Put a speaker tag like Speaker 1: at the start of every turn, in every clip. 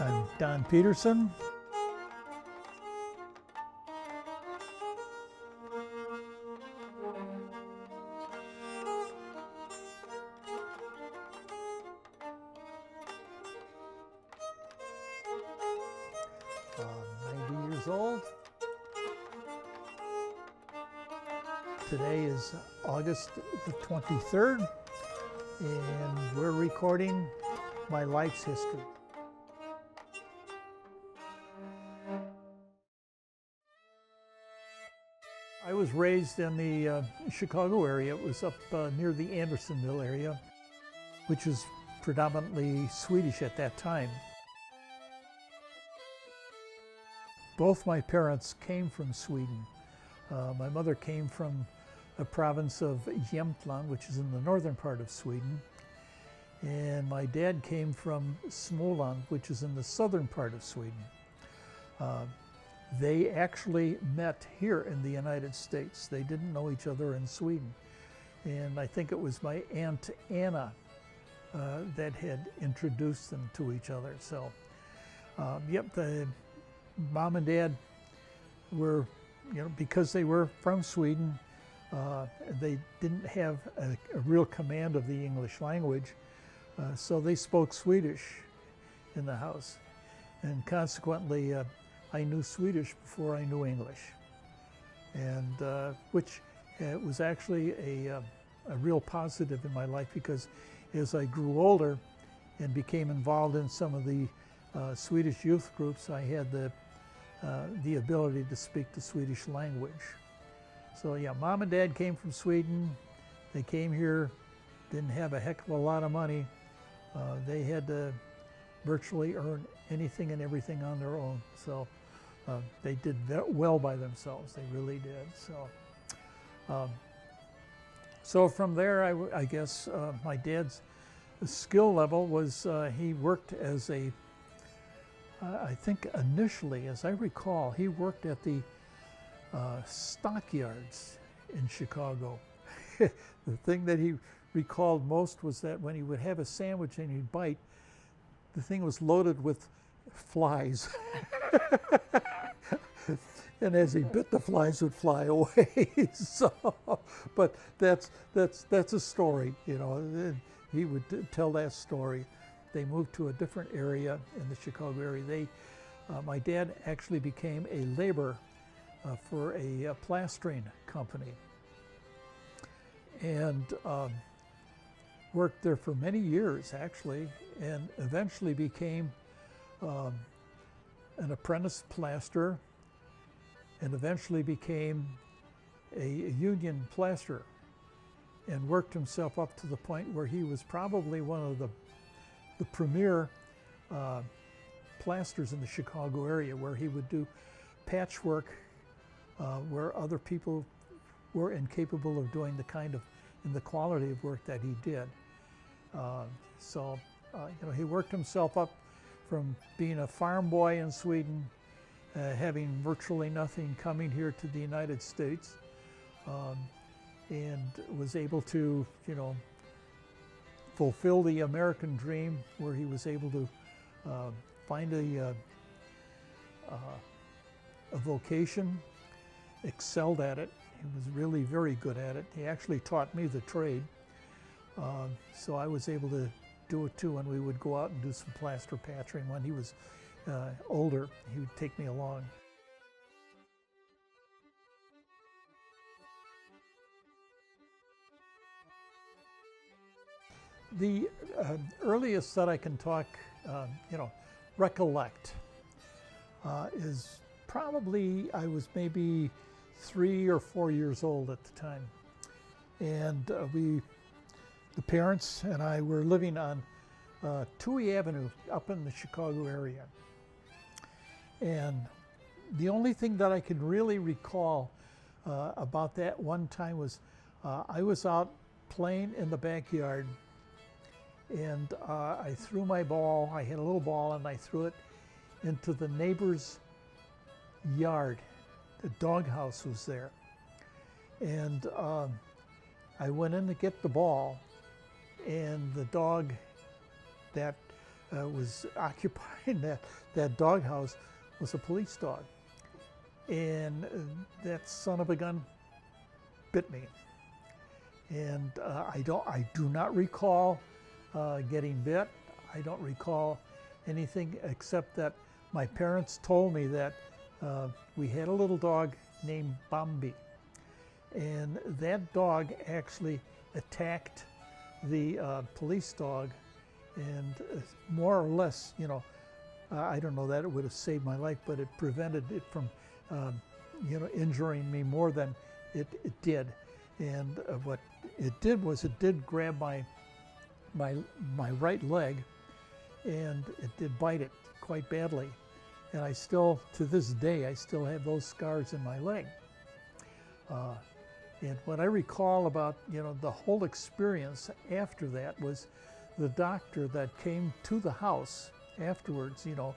Speaker 1: I'm Don Peterson. I'm 90 years old. Today is August the 23rd, and we're recording my life's history. I was raised in the Chicago area. It was up near the Andersonville area, which is predominantly Swedish at that time. Both my parents came from Sweden. My mother came from the province of Jämtland, which is in the northern part of Sweden. And my dad came from Småland, which is in the southern part of Sweden. They actually met here in the United States. They didn't know each other in Sweden. And I think it was my Aunt Anna that had introduced them to each other. So, the mom and dad were, because they were from Sweden, they didn't have a real command of the English language, so they spoke Swedish in the house. And consequently, I knew Swedish before I knew English, and which was actually a real positive in my life, because as I grew older and became involved in some of the Swedish youth groups, I had the ability to speak the Swedish language. So yeah, mom and dad came from Sweden. They came here, didn't have a heck of a lot of money. They had to virtually earn anything and everything on their own. So they did well by themselves. They really did. So from there, I guess my dad's skill level was he worked as I think initially, as I recall, he worked at the stockyards in Chicago. The thing that he recalled most was that when he would have a sandwich and he'd bite, the thing was loaded with flies. And as he bit, the flies would fly away. But that's a story, He would tell that story. They moved to a different area in the Chicago area. My dad actually became a laborer for a plastering company, and worked there for many years, actually, and eventually became an apprentice plasterer, and eventually became a union plasterer, and worked himself up to the point where he was probably one of the premier plasters in the Chicago area, where he would do patchwork where other people were incapable of doing the kind of and the quality of work that he did. He worked himself up from being a farm boy in Sweden, having virtually nothing, coming here to the United States, and was able to, fulfill the American dream, where he was able to find a vocation, excelled at it. He was really very good at it. He actually taught me the trade, so I was able to do it too. And we would go out and do some plaster patching. When he was older, he would take me along. The earliest that I can recollect is probably I was maybe 3 or 4 years old at the time, and the parents and I were living on Touhy Avenue up in the Chicago area, and the only thing that I can really recall about that one time was I was out playing in the backyard, and I threw my ball. I had a little ball, and I threw it into the neighbor's yard. The doghouse was there, and I went in to get the ball, and the dog that was occupying that doghouse was a police dog. And that son of a gun bit me. And I do not recall getting bit. I don't recall anything except that my parents told me that we had a little dog named Bambi. And that dog actually attacked the police dog, and more or less, you know, I don't know that it would have saved my life, but it prevented it from, you know, injuring me more than it did. And what it did was it did grab my right leg, and it did bite it quite badly. And I still, to this day, I still have those scars in my leg. And what I recall about, you know, the whole experience after that was the doctor that came to the house afterwards, you know,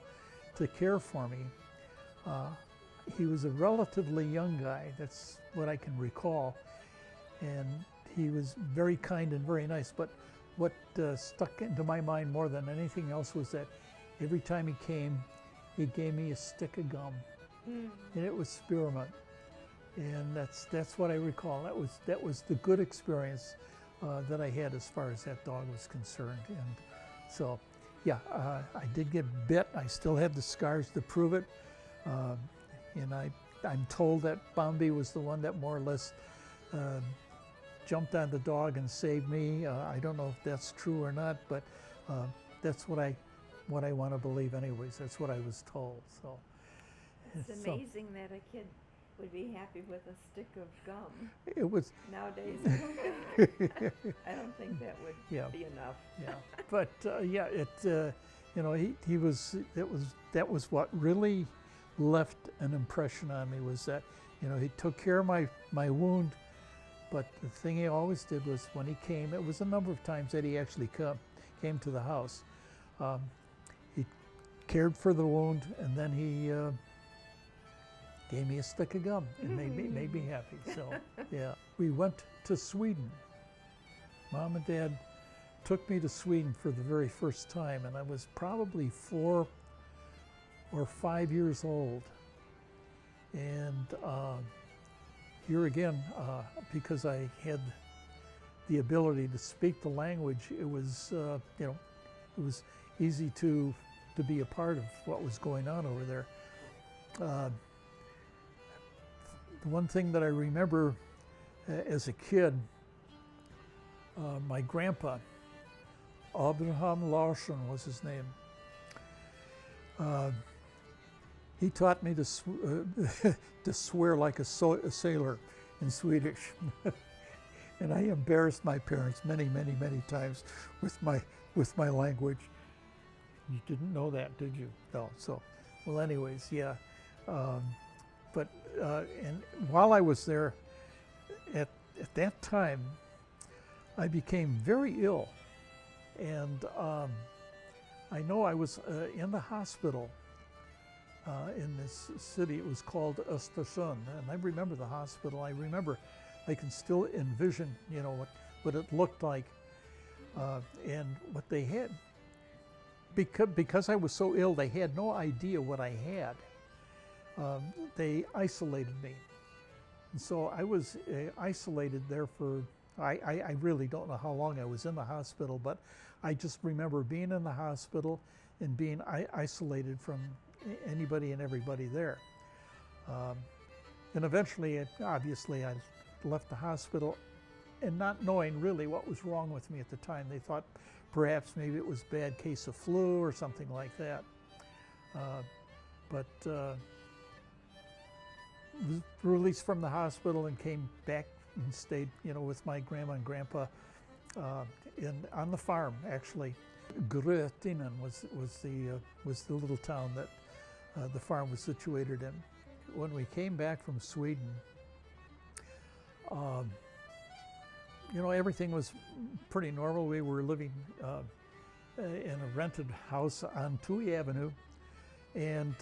Speaker 1: to care for me. He was a relatively young guy, that's what I can recall. And he was very kind and very nice, but what stuck into my mind more than anything else was that every time he came, he gave me a stick of gum, and it was spearmint, and that's what I recall. That was the good experience that I had as far as that dog was concerned. And so, yeah, I did get bit. I still have the scars to prove it, and I'm told that Bambi was the one that more or less jumped on the dog and saved me. I don't know if that's true or not, but that's what I want to believe anyways. That's what I was told. So
Speaker 2: it's amazing that a kid would be happy with a stick of gum.
Speaker 1: It was
Speaker 2: nowadays. I don't think that would be enough.
Speaker 1: Yeah, but yeah, it you know, he was that was what really left an impression on me, was that, you know, he took care of my wound. But the thing he always did was when he came, it was a number of times that he actually came to the house. He cared for the wound, and then he gave me a stick of gum. It made me happy. So yeah, we went to Sweden. Mom and Dad took me to Sweden for the very first time, and I was probably 4 or 5 years old. And here again, because I had the ability to speak the language, it was, you know, it was easy to be a part of what was going on over there. The one thing that I remember as a kid, my grandpa, Abraham Larsson was his name. He taught me to swear like a sailor in Swedish. And I embarrassed my parents many times with my language. You didn't know that, did you? No. So, well, anyways, yeah. But and while I was there, at that time, I became very ill, and I know I was in the hospital. In this city, it was called Östersund, and I remember the hospital. I remember, I can still envision, you know, what it looked like, and what they had. Because I was so ill, they had no idea what I had. They isolated me, and so I was isolated there for. I really don't know how long I was in the hospital, but I just remember being in the hospital and being isolated from anybody and everybody there. And eventually, obviously, I left the hospital and not knowing really what was wrong with me at the time. They thought perhaps maybe it was a bad case of flu or something like that. But was released from the hospital and came back and stayed, you know, with my grandma and grandpa on the farm, actually. Grötingen was the little town that the farm was situated in. When we came back from Sweden, you know, everything was pretty normal. We were living in a rented house on Tui Avenue, and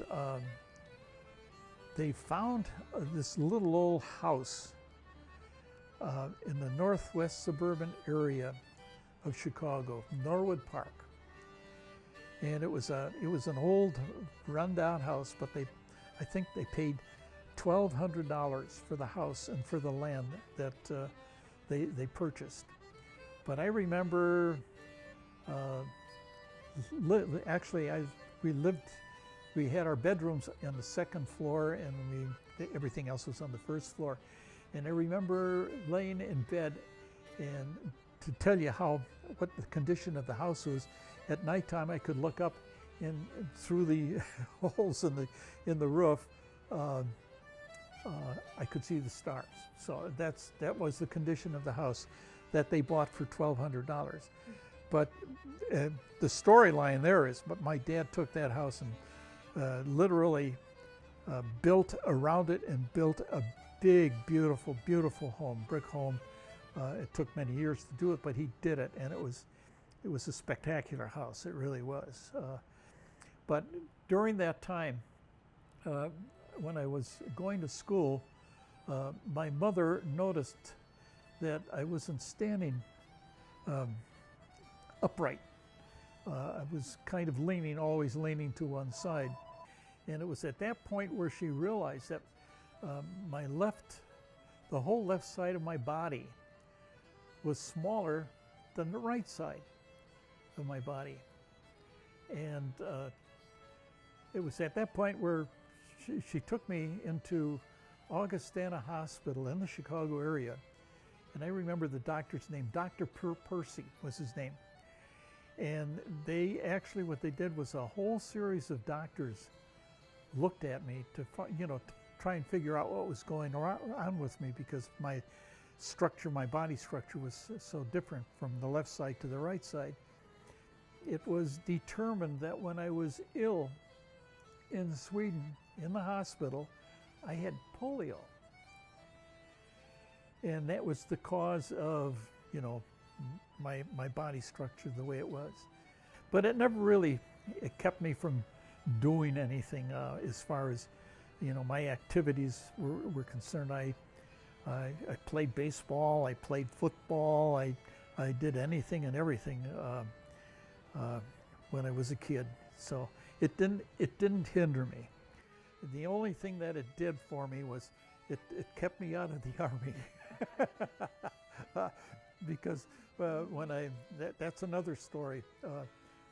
Speaker 1: they found this little old house in the northwest suburban area of Chicago, Norwood Park. and it was an old rundown house, but I think they paid $1,200 for the house and for the land that they purchased. But I remember, actually, we had our bedrooms on the second floor, and everything else was on the first floor. And I remember laying in bed, and to tell you what the condition of the house was, at nighttime I could look up through the holes in the roof. I could see the stars. So that was the condition of the house that they bought for $1,200. But the storyline there is, but my dad took that house and literally built around it and built a big, beautiful, beautiful home, brick home. It took many years to do it, but he did it, and it was a spectacular house. It really was. But during that time, when I was going to school, my mother noticed that I wasn't standing upright. I was kind of always leaning to one side. And it was at that point where she realized that the whole left side of my body was smaller than the right side of my body. And it was at that point where she took me into Augustana Hospital in the Chicago area. And I remember the doctor's name, Dr. Percy was his name. And what they did was a whole series of doctors looked at me to try and figure out what was going on with me, because my body structure was so different from the left side to the right side. It was determined that when I was ill in Sweden, in the hospital, I had polio. And that was the cause of, my body structure the way it was. But it never really kept me from doing anything as far as, my activities were concerned. I played baseball, I played football, I did anything and everything when I was a kid. So it didn't hinder me. The only thing that it did for me was it kept me out of the Army. Because that's another story.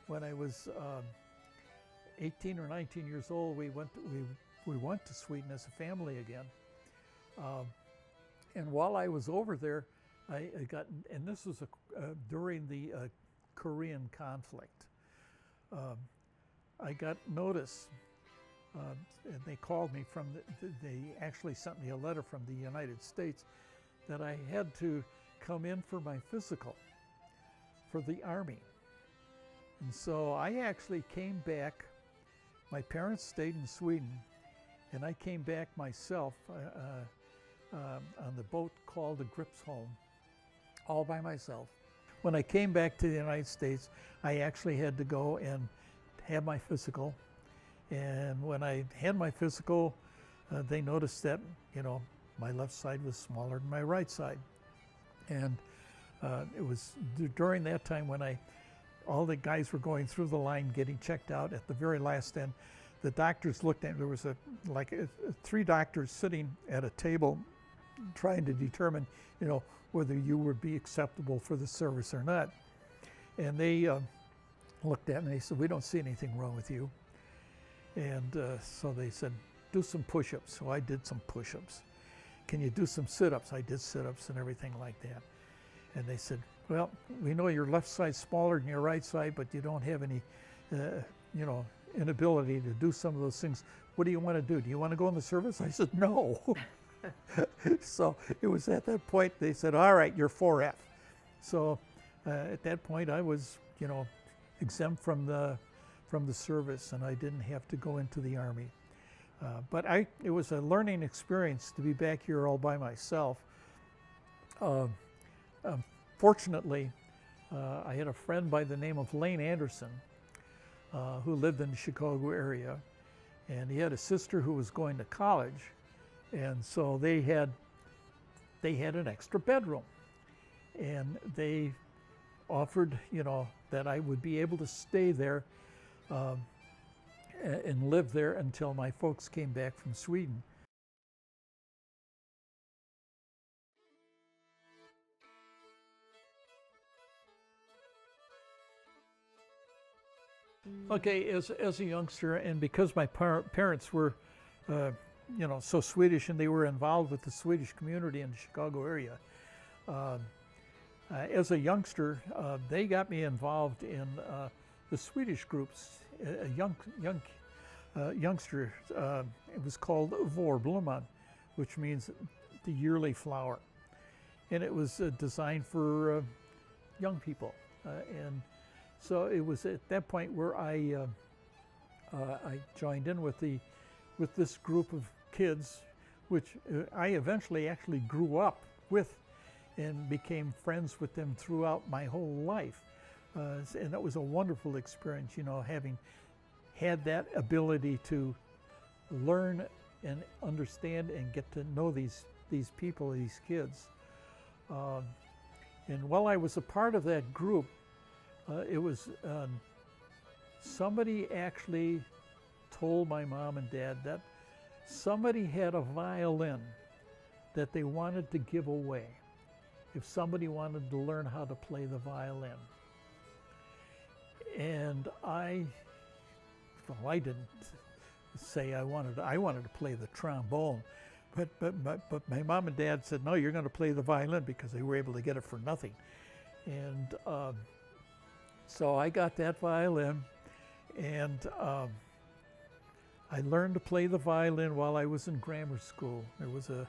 Speaker 1: When I was 18 or 19 years old, we went to Sweden as a family again. And while I was over there, I got, and this was during the Korean conflict. I got notice, and they called me they actually sent me a letter from the United States that I had to come in for my physical for the Army. And so I actually came back. My parents stayed in Sweden, and I came back myself on the boat called the Gripsholm, all by myself. When I came back to the United States, I actually had to go and have my physical. And when I had my physical, they noticed that, my left side was smaller than my right side. And it was during that time when all the guys were going through the line getting checked out. At the very last end, the doctors looked at me. There was three doctors sitting at a table trying to determine, whether you would be acceptable for the service or not. And they looked at me and they said, "We don't see anything wrong with you." And so they said, "Do some push-ups." So I did some push-ups. "Can you do some sit-ups?" I did sit-ups and everything like that. And they said, "Well, we know your left side's smaller than your right side, but you don't have any, inability to do some of those things. What do you want to do? Do you want to go in the service?" I said, "No." So it was at that point they said, "All right, you're 4F." So at that point I was, exempt from the service, and I didn't have to go into the Army. But it was a learning experience to be back here all by myself. Fortunately, I had a friend by the name of Lane Anderson who lived in the Chicago area, and he had a sister who was going to college, and so they had an extra bedroom, and they offered, that I would be able to stay there and lived there until my folks came back from Sweden. Okay, as a youngster, and because my parents were, so Swedish, and they were involved with the Swedish community in the Chicago area, as a youngster, they got me involved in the Swedish groups. A youngster, it was called Vårblomman, which means the yearly flower, and it was designed for young people, and so it was at that point where I joined in with this group of kids, which I eventually actually grew up with, and became friends with them throughout my whole life, and that was a wonderful experience. Having had that ability to learn and understand and get to know these people, these kids, and while I was a part of that group. It was somebody actually told my mom and dad that somebody had a violin that they wanted to give away if somebody wanted to learn how to play the violin. And I didn't say I wanted to play the trombone, but my mom and dad said, no, you're going to play the violin, because they were able to get it for nothing. And so I got that violin, and I learned to play the violin while I was in grammar school. There was a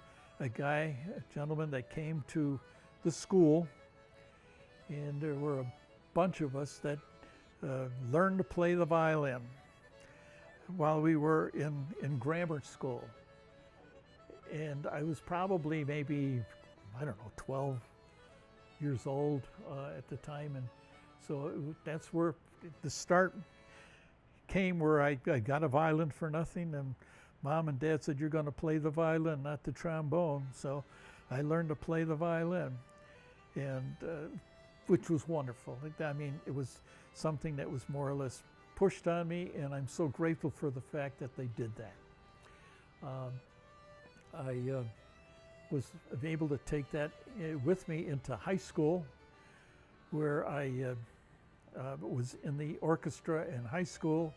Speaker 1: gentleman that came to the school, and there were a bunch of us that learned to play the violin while we were in grammar school. And I was probably maybe, 12 years old at the time, and so that's where the start came, where I got a violin for nothing, and Mom and Dad said, you're going to play the violin, not the trombone. So I learned to play the violin, and which was wonderful. I mean, it was something that was more or less pushed on me, and I'm so grateful for the fact that they did that. I was able to take that with me into high school, where I was in the orchestra in high school,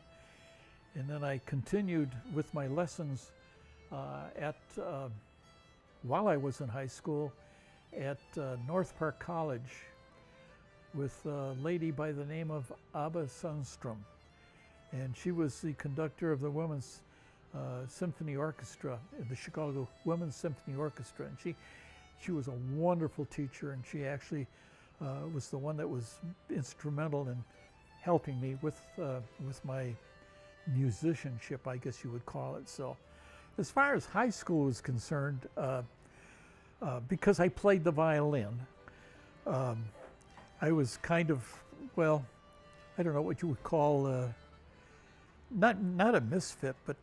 Speaker 1: and then I continued with my lessons while I was in high school at North Park College with a lady by the name of Abba Sundstrom, and she was the conductor of the Women's Symphony Orchestra, the Chicago Women's Symphony Orchestra, and she was a wonderful teacher, and she actually was the one that was instrumental in helping me with my musicianship, I guess you would call it. So as far as high school was concerned, because I played the violin, I was kind of, well, I don't know what you would call, not a misfit, but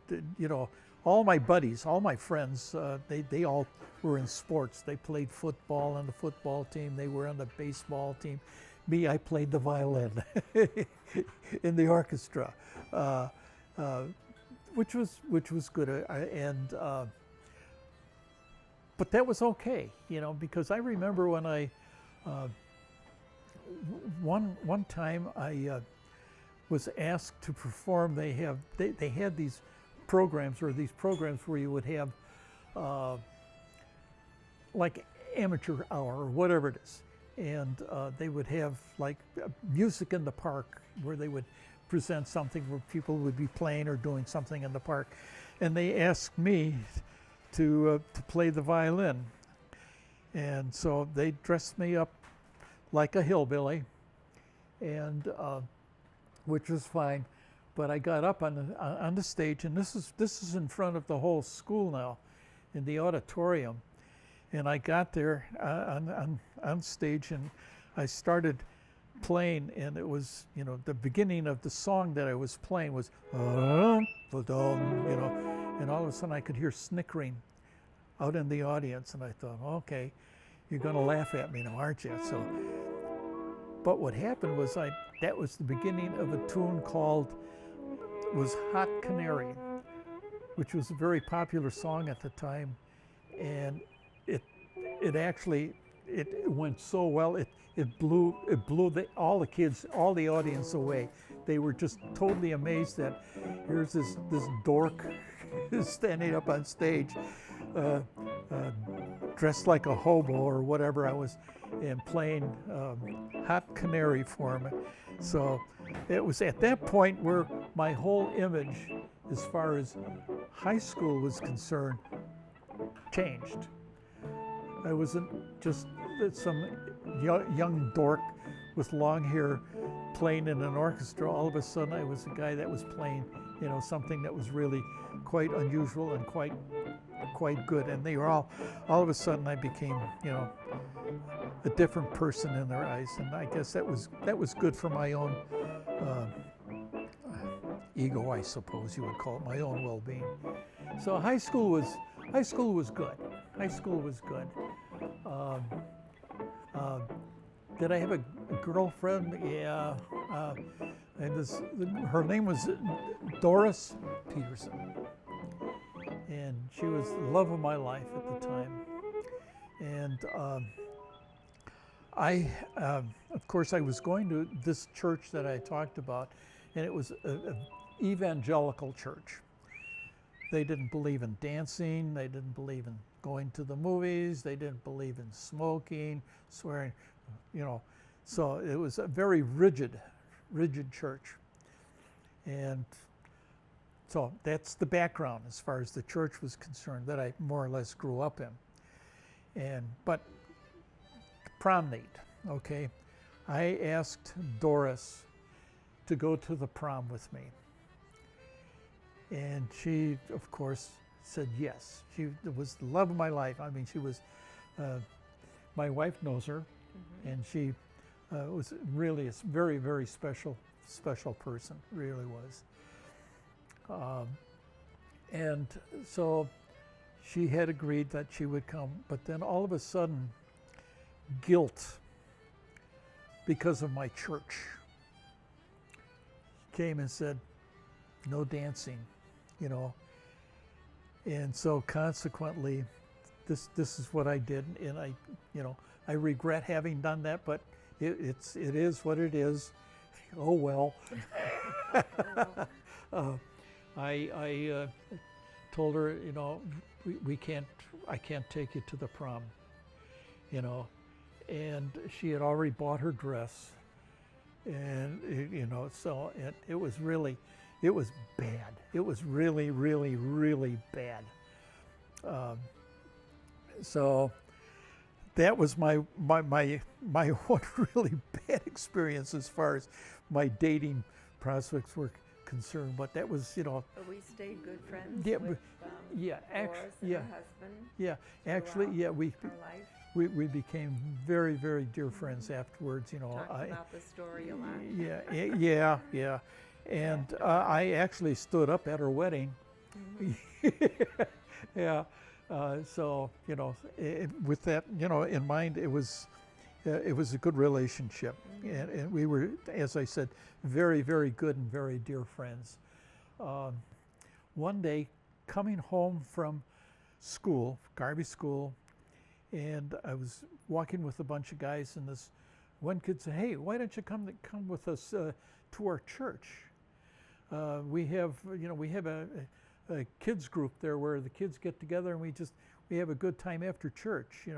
Speaker 1: all my buddies, all my friends, they all were in sports. They played football on the football team. They were on the baseball team. Me, I played the violin in the orchestra, which was good. But that was okay, because I remember when I one time I was asked to perform. They had these programs where you would have like amateur hour or whatever it is, and they would have like music in the park, where they would present something where people would be playing or doing something in the park, and they asked me to play the violin, and so they dressed me up like a hillbilly, and which was fine. But I got up on the stage, and this is in front of the whole school now, in the auditorium, and I got there on stage, and I started playing, and it was the beginning of the song that I was playing was and all of a sudden I could hear snickering out in the audience, and I thought, okay, you're going to laugh at me now, aren't you? So, but what happened was that was the beginning of a tune called was Hot Canary, which was a very popular song at the time, and it actually it went so well. It blew all the kids, all the audience away. They were just totally amazed that here's this dork standing up on stage, dressed like a hobo or whatever I was, and playing Hot Canary for him. So it was at that point where my whole image, as far as high school was concerned, changed. I wasn't just some young dork with long hair playing in an orchestra. All of a sudden, I was a guy that was playing, something that was really quite unusual and quite good. And they were all of a sudden, I became, a different person in their eyes. And I guess that was good for my own ego, I suppose you would call it, my own well-being. So high school was good. High school was good. Did I have a girlfriend? Yeah. Her name was Doris Peterson, and she was the love of my life at the time. And of course, I was going to this church that I talked about, and it was an evangelical church. They didn't believe in dancing. They didn't believe in going to the movies. They didn't believe in smoking, swearing, So it was a very rigid church. And so that's the background as far as the church was concerned that I more or less grew up in. But prom date, okay. I asked Doris to go to the prom with me. And she, of course, said yes. She was the love of my life. I mean, she was, my wife knows her, and she was really a very, very special person, really was. And so she had agreed that she would come, but then all of a sudden, guilt because of my church came and said, no dancing, And so consequently, this is what I did, and I regret having done that, but it is what it is. Oh well. I told her, I can't take you to the prom, and she had already bought her dress, and so it was really. It was bad. It was really, really, really bad. So that was my one really bad experience as far as my dating prospects were concerned. But that was,
Speaker 2: But we stayed good friends.
Speaker 1: Yeah,
Speaker 2: with, Doris and her husband.
Speaker 1: Yeah, actually, yeah,
Speaker 2: our life.
Speaker 1: we became very, very dear friends afterwards.
Speaker 2: Talked about the story a lot.
Speaker 1: Yeah. And I actually stood up at her wedding. Yeah. So with that in mind, it was a good relationship, and we were, as I said, very, very good and very dear friends. One day, coming home from school, Garvey School, and I was walking with a bunch of guys, and this one kid said, "Hey, why don't you come with us to our church? We have a kids group there where the kids get together and we have a good time after church,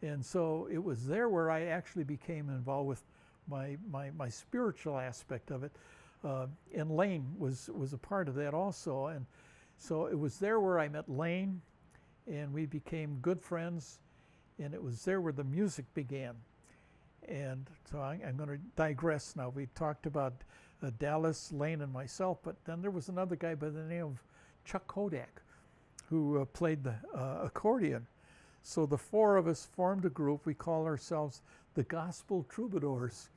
Speaker 1: And so it was there where I actually became involved with my spiritual aspect of it. And Lane was a part of that also. And so it was there where I met Lane, and we became good friends, and it was there where the music began. And so I'm going to digress now. We talked about Dallas, Lane, and myself, but then there was another guy by the name of Chuck Kodak who played the accordion. So the four of us formed a group. We call ourselves the Gospel Troubadours.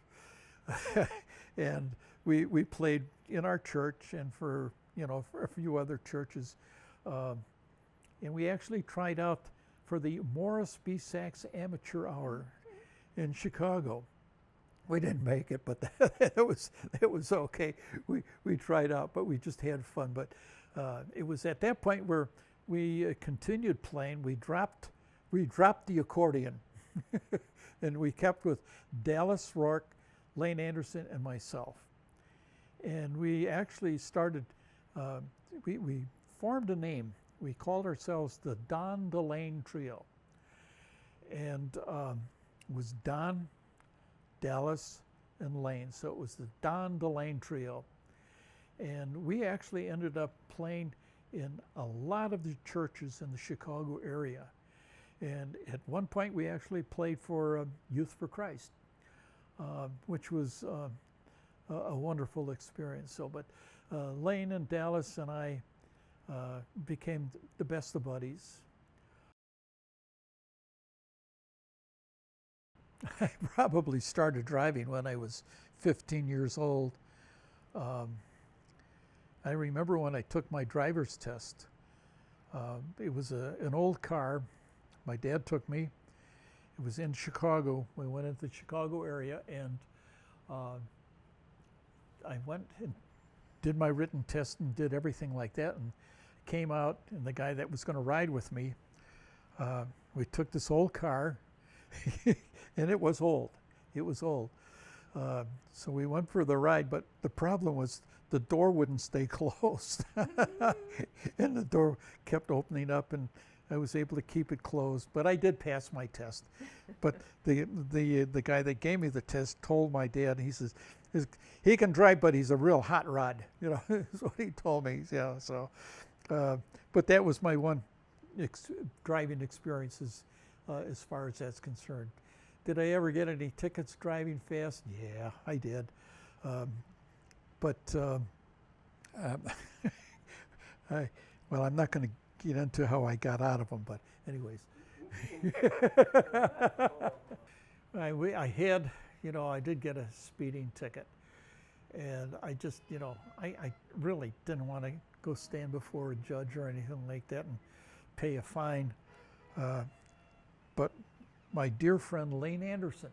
Speaker 1: And we played in our church and for a few other churches. And we actually tried out for the Morris B. Sachs Amateur Hour in Chicago. We didn't make it, but it was okay. We tried out, but we just had fun. But it was at that point where we continued playing. We dropped the accordion, and we kept with Dallas Rourke, Lane Anderson, and myself. And we actually started. We formed a name. We called ourselves the Don DeLane Trio, and it was Don, Dallas, and Lane. So it was the Don DeLane Trio. And we actually ended up playing in a lot of the churches in the Chicago area. And at one point we actually played for Youth for Christ, which was a wonderful experience. So, but Lane and Dallas and I became the best of buddies. I probably started driving when I was 15 years old. I remember when I took my driver's test. It was an old car. My dad took me. It was in Chicago. We went into the Chicago area, and I went and did my written test and did everything like that, and came out, and the guy that was going to ride with me, we took this old car, and it was old. It was old. So we went for the ride, but the problem was the door wouldn't stay closed. And the door kept opening up, and I was able to keep it closed. But I did pass my test. But the guy that gave me the test told my dad, he says, he can drive, but he's a real hot rod. You know, is what he told me. Yeah. So, but that was my one driving experiences as far as that's concerned. Did I ever get any tickets driving fast? Yeah, I did. But I'm not going to get into how I got out of them. But anyways, I had, I did get a speeding ticket, and I just, I really didn't want to go stand before a judge or anything like that and pay a fine. But my dear friend Lane Anderson,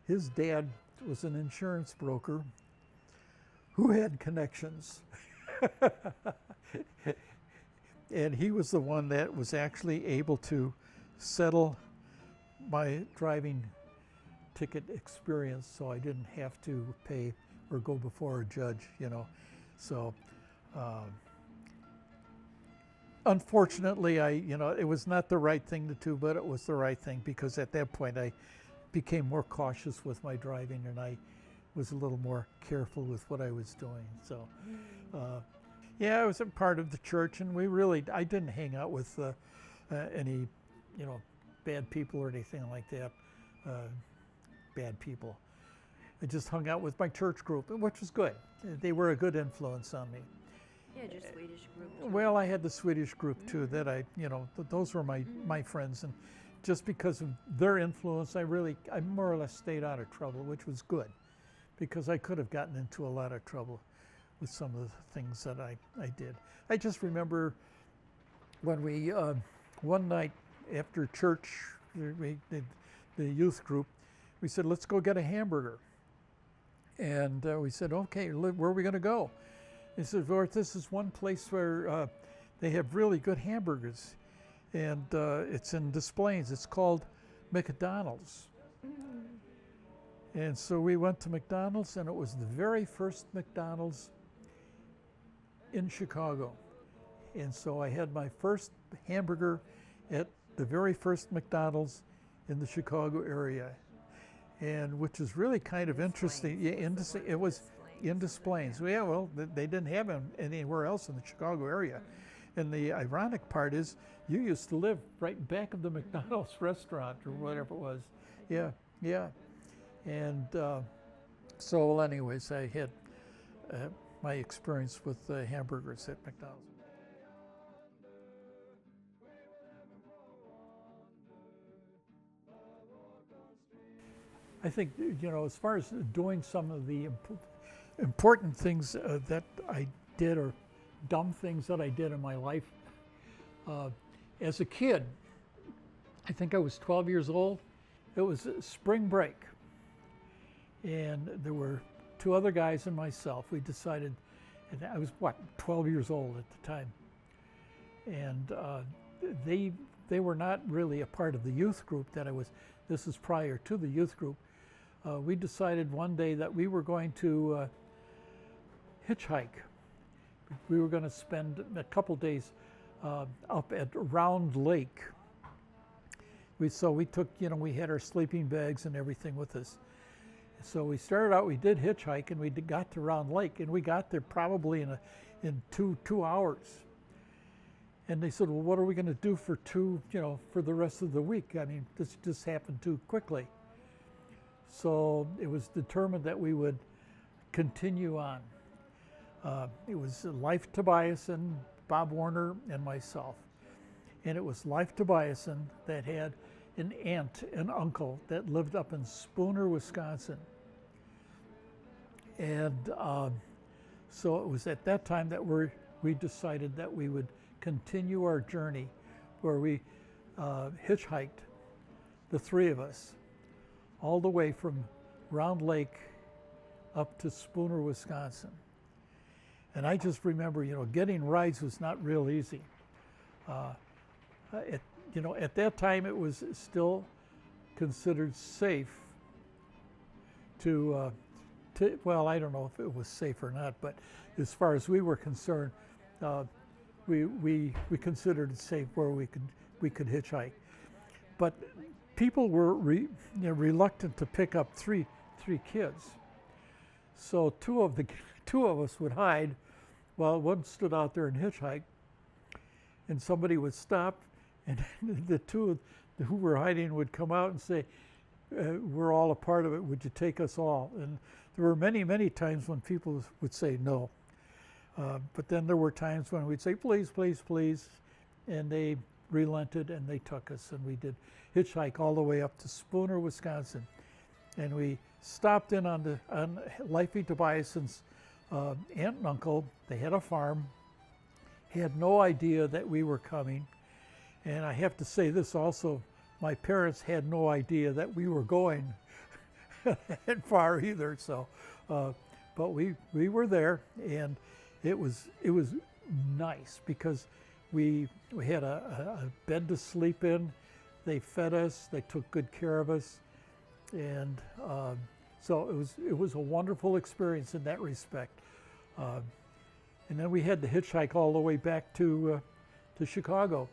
Speaker 1: his dad was an insurance broker who had connections. And he was the one that was actually able to settle my driving ticket experience, so I didn't have to pay or go before a judge, So unfortunately, it was not the right thing to do, but it was the right thing, because at that point I became more cautious with my driving, and I was a little more careful with what I was doing. So, I was a part of the church, and I didn't hang out with any, bad people or anything like that. Bad people. I just hung out with my church group, which was good. They were a good influence on me.
Speaker 2: You had your Swedish group too.
Speaker 1: Well, I had the Swedish group too, that those were my friends, and just because of their influence, I more or less stayed out of trouble, which was good, because I could have gotten into a lot of trouble with some of the things that I did. I just remember when we, one night after church, the youth group, we said, let's go get a hamburger. And we said, okay, where are we going to go? He said, well, this is one place where they have really good hamburgers, and it's in Des Plaines. It's called McDonald's. And so we went to McDonald's, and it was the very first McDonald's in Chicago. And so I had my first hamburger at the very first McDonald's in the Chicago area, and which is really kind of interesting. Yeah, it was in Des Plaines. Yeah, well, they didn't have them anywhere else in the Chicago area. And the ironic part is, you used to live right back of the McDonald's restaurant or whatever it was. Yeah, yeah. And so, well, anyways, I had my experience with hamburgers at McDonald's. I think, as far as doing some of the important things that I did, or dumb things that I did in my life, as a kid, I think I was 12 years old. It was spring break, and there were two other guys and myself. We decided, and I was, 12 years old at the time. And they were not really a part of the youth group that I was. This is prior to the youth group. We decided one day that we were going to hitchhike. We were going to spend a couple days up at Round Lake. So we took, we had our sleeping bags and everything with us. So we started out, we did hitchhike, and we got to Round Lake, and we got there probably in two hours. And they said, well, what are we going to do for for the rest of the week? I mean, this just happened too quickly. So it was determined that we would continue on. It was Leif Tobiasen, Bob Warner, and myself. And it was Leif Tobiasen that had an aunt and uncle that lived up in Spooner, Wisconsin. And so it was at that time that we decided that we would continue our journey, where we hitchhiked, the three of us, all the way from Round Lake up to Spooner, Wisconsin. And I just remember, getting rides was not real easy. At that time it was still considered safe to well, I don't know if it was safe or not, but as far as we were concerned, we considered it safe where we could hitchhike. But people were reluctant to pick up three kids. So two of us would hide while one stood out there and hitchhiked, and somebody would stop, and the two who were hiding would come out and say, we're all a part of it, would you take us all? And there were many times when people would say no. But then there were times when we'd say, please, please, please, and they relented and they took us, and we did hitchhike all the way up to Spooner, Wisconsin. And we stopped in on Leify Tobiasen's aunt and uncle. They had a farm, had no idea that we were coming. And I have to say this also, my parents had no idea that we were going that far either. So, but we were there, and it was nice because we had a bed to sleep in. They fed us, they took good care of us, and so it was a wonderful experience in that respect. And then we had to hitchhike all the way back to Chicago,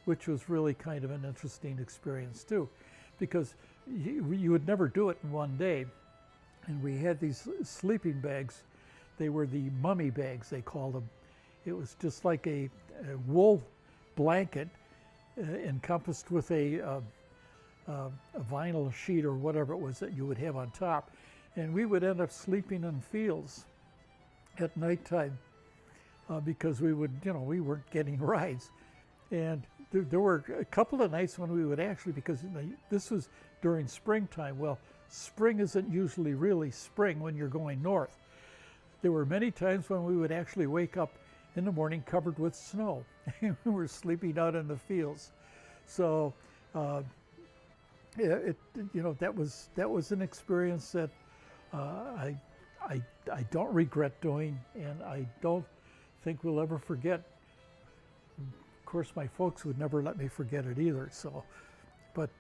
Speaker 1: which was really kind of an interesting experience too, because you would never do it in one day. And we had these sleeping bags. They were the mummy bags, they called them. It was just like a wool blanket encompassed with a vinyl sheet or whatever it was that you would have on top. And we would end up sleeping in fields at nighttime because we weren't getting rides. And there were a couple of nights when we would actually, because this was during springtime. Well, spring isn't usually really spring when you're going north. There were many times when we would actually wake up in the morning covered with snow. We were sleeping out in the fields. So that was an experience that I don't regret doing, and I don't think we'll ever forget. Of course, my folks would never let me forget it either. So, but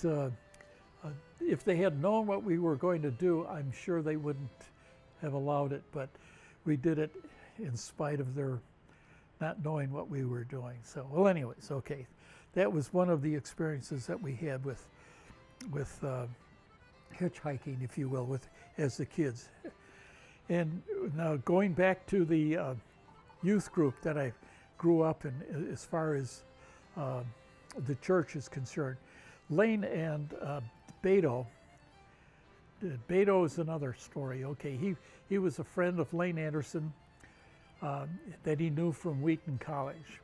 Speaker 1: if they had known what we were going to do, I'm sure they wouldn't have allowed it. But we did it in spite of their not knowing what we were doing. So, well, anyways, okay, that was one of the experiences that we had with hitchhiking, if you will, as the kids. And now going back to the youth group that I grew up in, as far as the church is concerned, Lane and Beto. Beto is another story. Okay, he was a friend of Lane Anderson that he knew from Wheaton College.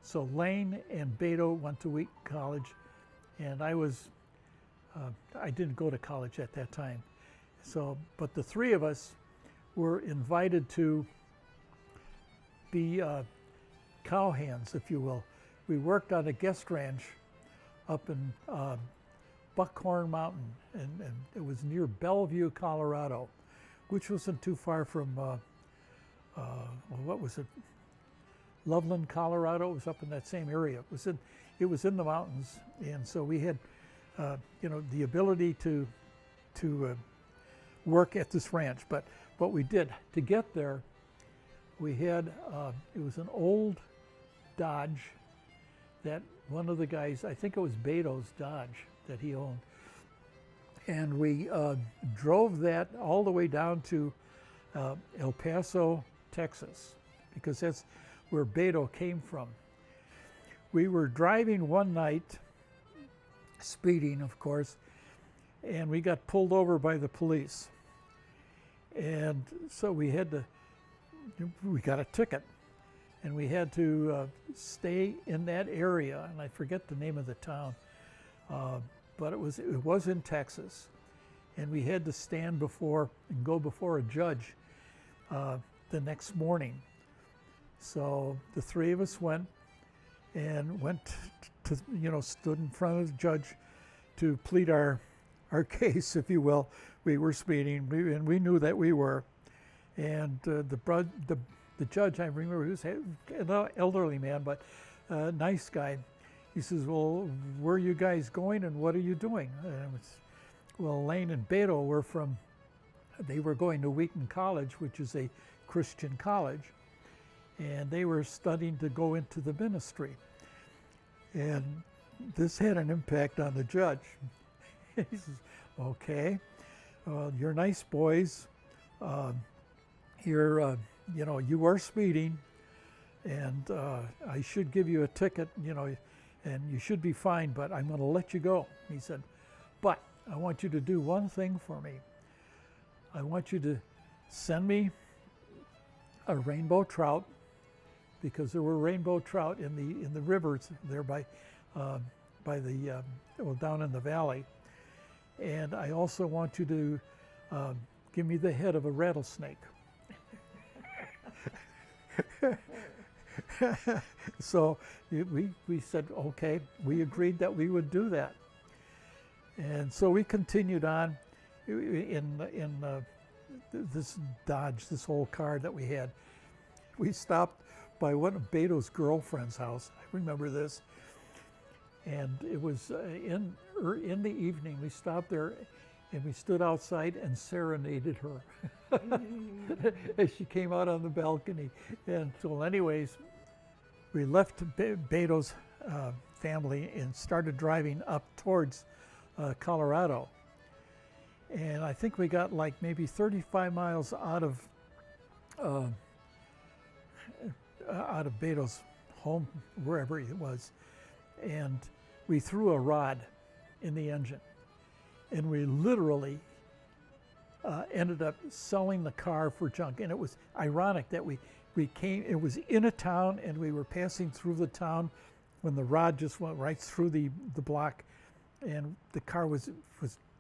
Speaker 1: So Lane and Beto went to Wheaton College, and I didn't go to college at that time. So, but the three of us were invited to be cowhands, if you will. We worked on a guest ranch up in Buckhorn Mountain, and it was near Bellevue, Colorado. which wasn't too far from, what was it? Loveland, Colorado. It was up in that same area. It was in the mountains, and so we had, the ability to work at this ranch. But what we did to get there, we had it was an old Dodge that one of the guys, I think it was Beto's Dodge that he owned, and we drove that all the way down to El Paso, Texas, because that's where Beto came from. We were driving one night, speeding, of course, and we got pulled over by the police. And so we got a ticket, and we had to stay in that area, and I forget the name of the town, but it was in Texas, and we had to stand before and go before a judge the next morning. So the three of us went to, stood in front of the judge to plead our case, if you will. We were speeding, and we knew that we were. And the judge, I remember, he was an elderly man, but a nice guy. He says, "Well, where are you guys going, and what are you doing?" And well, Lane and Beto they were going to Wheaton College, which is a Christian college, and they were studying to go into the ministry. And this had an impact on the judge. He says, "Okay, you're nice boys. You are speeding, and I should give you a ticket, and you should be fine, but I'm going to let you go." He said, "But I want you to do one thing for me. I want you to send me a rainbow trout," because there were rainbow trout in the rivers there down in the valley. "And I also want you to give me the head of a rattlesnake." So we said, okay, we agreed that we would do that. And so we continued on in this Dodge, this old car that we had. We stopped by one of Beto's girlfriend's house. I remember this. And it was in the evening. We stopped there, and we stood outside and serenaded her as she came out on the balcony. And so anyways, we left Beto's family and started driving up towards Colorado. And I think we got like maybe 35 miles out of Beto's home, wherever it was. And we threw a rod in the engine, and we literally ended up selling the car for junk. And it was ironic that it was in a town, and we were passing through the town when the rod just went right through the block, and the car was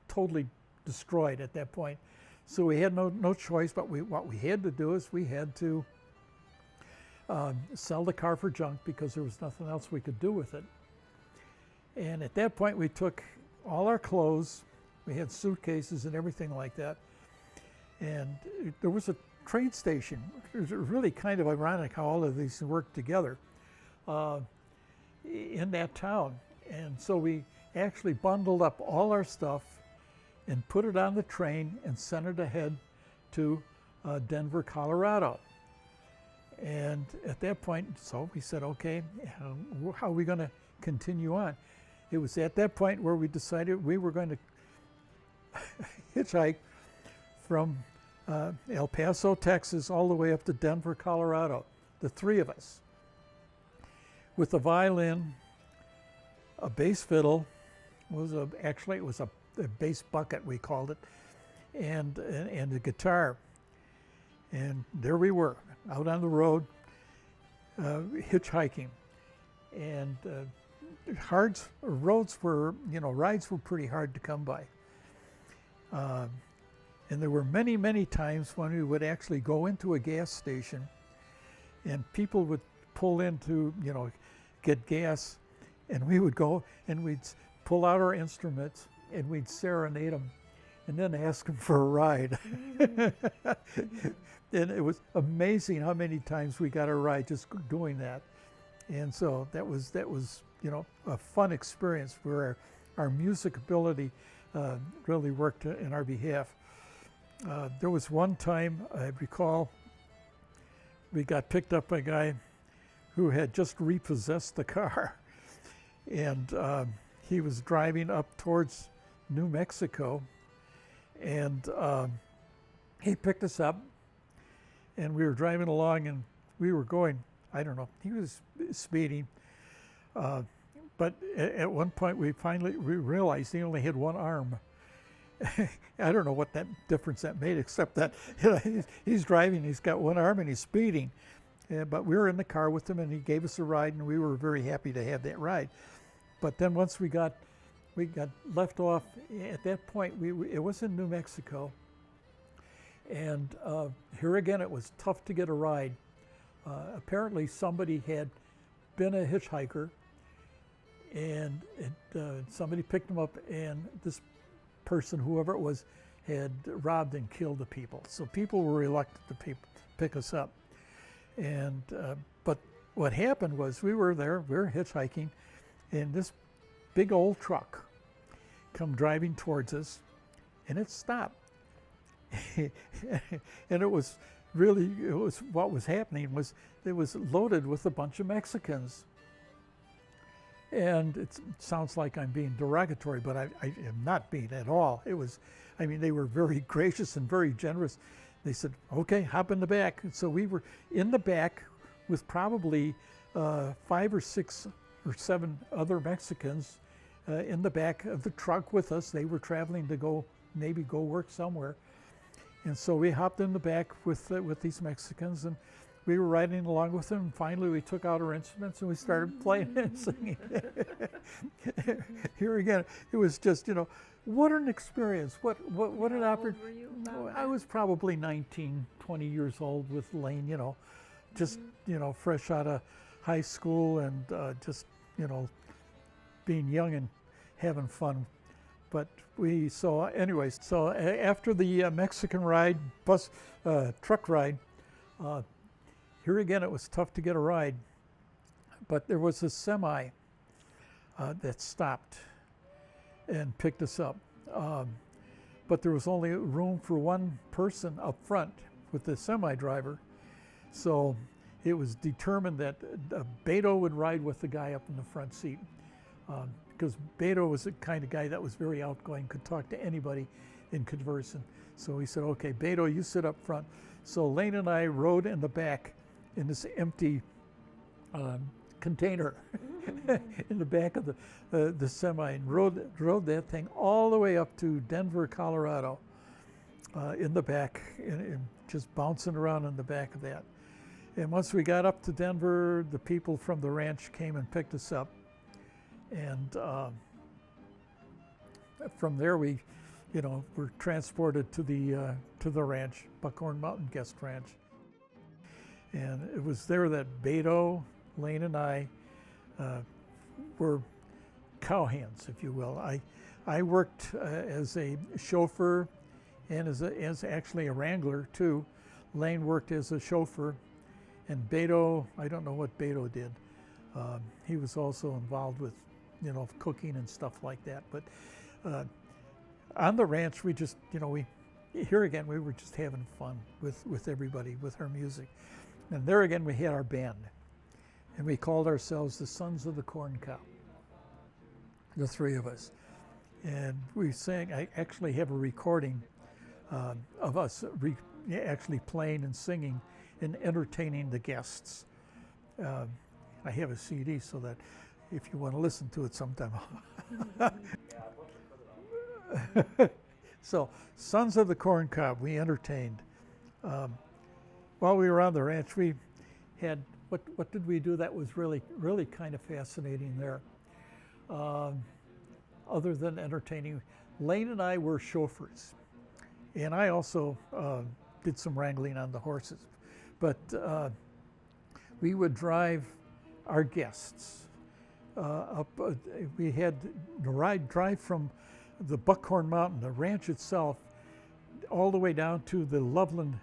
Speaker 1: totally destroyed at that point. So we had no choice, but what we had to do is we had to sell the car for junk, because there was nothing else we could do with it. And at that point, we took all our clothes. We had suitcases and everything like that. And there was a train station. It was really kind of ironic how all of these worked together in that town. And so we actually bundled up all our stuff and put it on the train and sent it ahead to Denver, Colorado. And at that point, so we said, okay, how are we going to continue on? It was at that point where we decided we were going to hitchhike from El Paso, Texas, all the way up to Denver, Colorado, the three of us, with a violin, a bass fiddle, actually it was a bass bucket, we called it, and a guitar. And there we were, out on the road, hitchhiking. And rides were pretty hard to come by. And there were many, many times when we would actually go into a gas station, and people would pull in to, get gas, and we would go and we'd pull out our instruments and we'd serenade them. and then ask them for a ride. And it was amazing how many times we got a ride just doing that. And so that was a fun experience where our music ability really worked in our behalf. There was one time I recall we got picked up by a guy who had just repossessed the car, and he was driving up towards New Mexico, and he picked us up, and we were driving along, and we were going, I don't know, he was speeding, but at one point we realized he only had one arm. I don't know what that difference that made, except that he's driving, he's got one arm and he's speeding. But we were in the car with him, and he gave us a ride, and we were very happy to have that ride. But then once we got left off, at that point, it was in New Mexico. And here again, it was tough to get a ride. Apparently somebody had been a hitchhiker, and somebody picked him up, and this person, whoever it was, had robbed and killed the people. So people were reluctant to pick us up. And but what happened was we were hitchhiking, and this big old truck come driving towards us, and it stopped. And it was what was happening was it was loaded with a bunch of Mexicans. And it sounds like I'm being derogatory, but I am not being at all. They were very gracious and very generous. They said, okay, hop in the back. And so we were in the back with probably 5 or 6 or 7 other Mexicans in the back of the truck with us. They were traveling to maybe go work somewhere. And so we hopped in the back with these Mexicans, and we were riding along with them. And finally, we took out our instruments and we started playing and singing. Here again, it was just, what an experience. What an opportunity. I was probably 19, 20 years old with Lane, just, fresh out of high school, and just, being young and having fun. But so after the Mexican ride, truck ride, here again, it was tough to get a ride, but there was a semi that stopped and picked us up. But there was only room for one person up front with the semi driver. So it was determined that Beto would ride with the guy up in the front seat. Because Beto was the kind of guy that was very outgoing, could talk to anybody and converse. And so he said, okay, Beto, you sit up front. So Lane and I rode in the back in this empty container in the back of the semi, and rode that thing all the way up to Denver, Colorado, in the back, and just bouncing around in the back of that. And once we got up to Denver, the people from the ranch came and picked us up. And from there, we, were transported to the ranch, Buckhorn Mountain Guest Ranch. And it was there that Beto, Lane, and I were cowhands, if you will. I worked as a chauffeur and as actually a wrangler too. Lane worked as a chauffeur, and Beto, I don't know what Beto did. He was also involved with, cooking and stuff like that. But on the ranch, we just, here again, we were just having fun with everybody, with our music. And there again, we had our band, and we called ourselves the Sons of the Corn Cob, the 3 of us. And we sang, I actually have a recording of us actually playing and singing and entertaining the guests. I have a CD so that if you want to listen to it sometime. So, Sons of the Corn Cob, we entertained. While we were on the ranch, we had, what did we do that was really, really kind of fascinating there? Other than entertaining, Lane and I were chauffeurs. And I also did some wrangling on the horses. But we would drive our guests up. We had to drive from the Buckhorn Mountain, the ranch itself, all the way down to the Loveland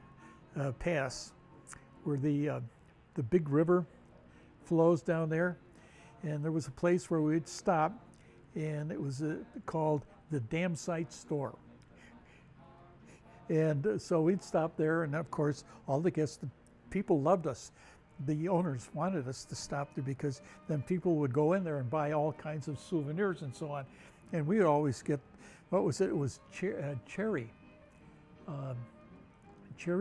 Speaker 1: Pass, where the big river flows down there. And there was a place where we'd stop, and it was called the Dam Site Store. And so we'd stop there, and of course, all the guests, the people loved us. The owners wanted us to stop there because then people would go in there and buy all kinds of souvenirs and so on. And we would always get, what was it? It was cherry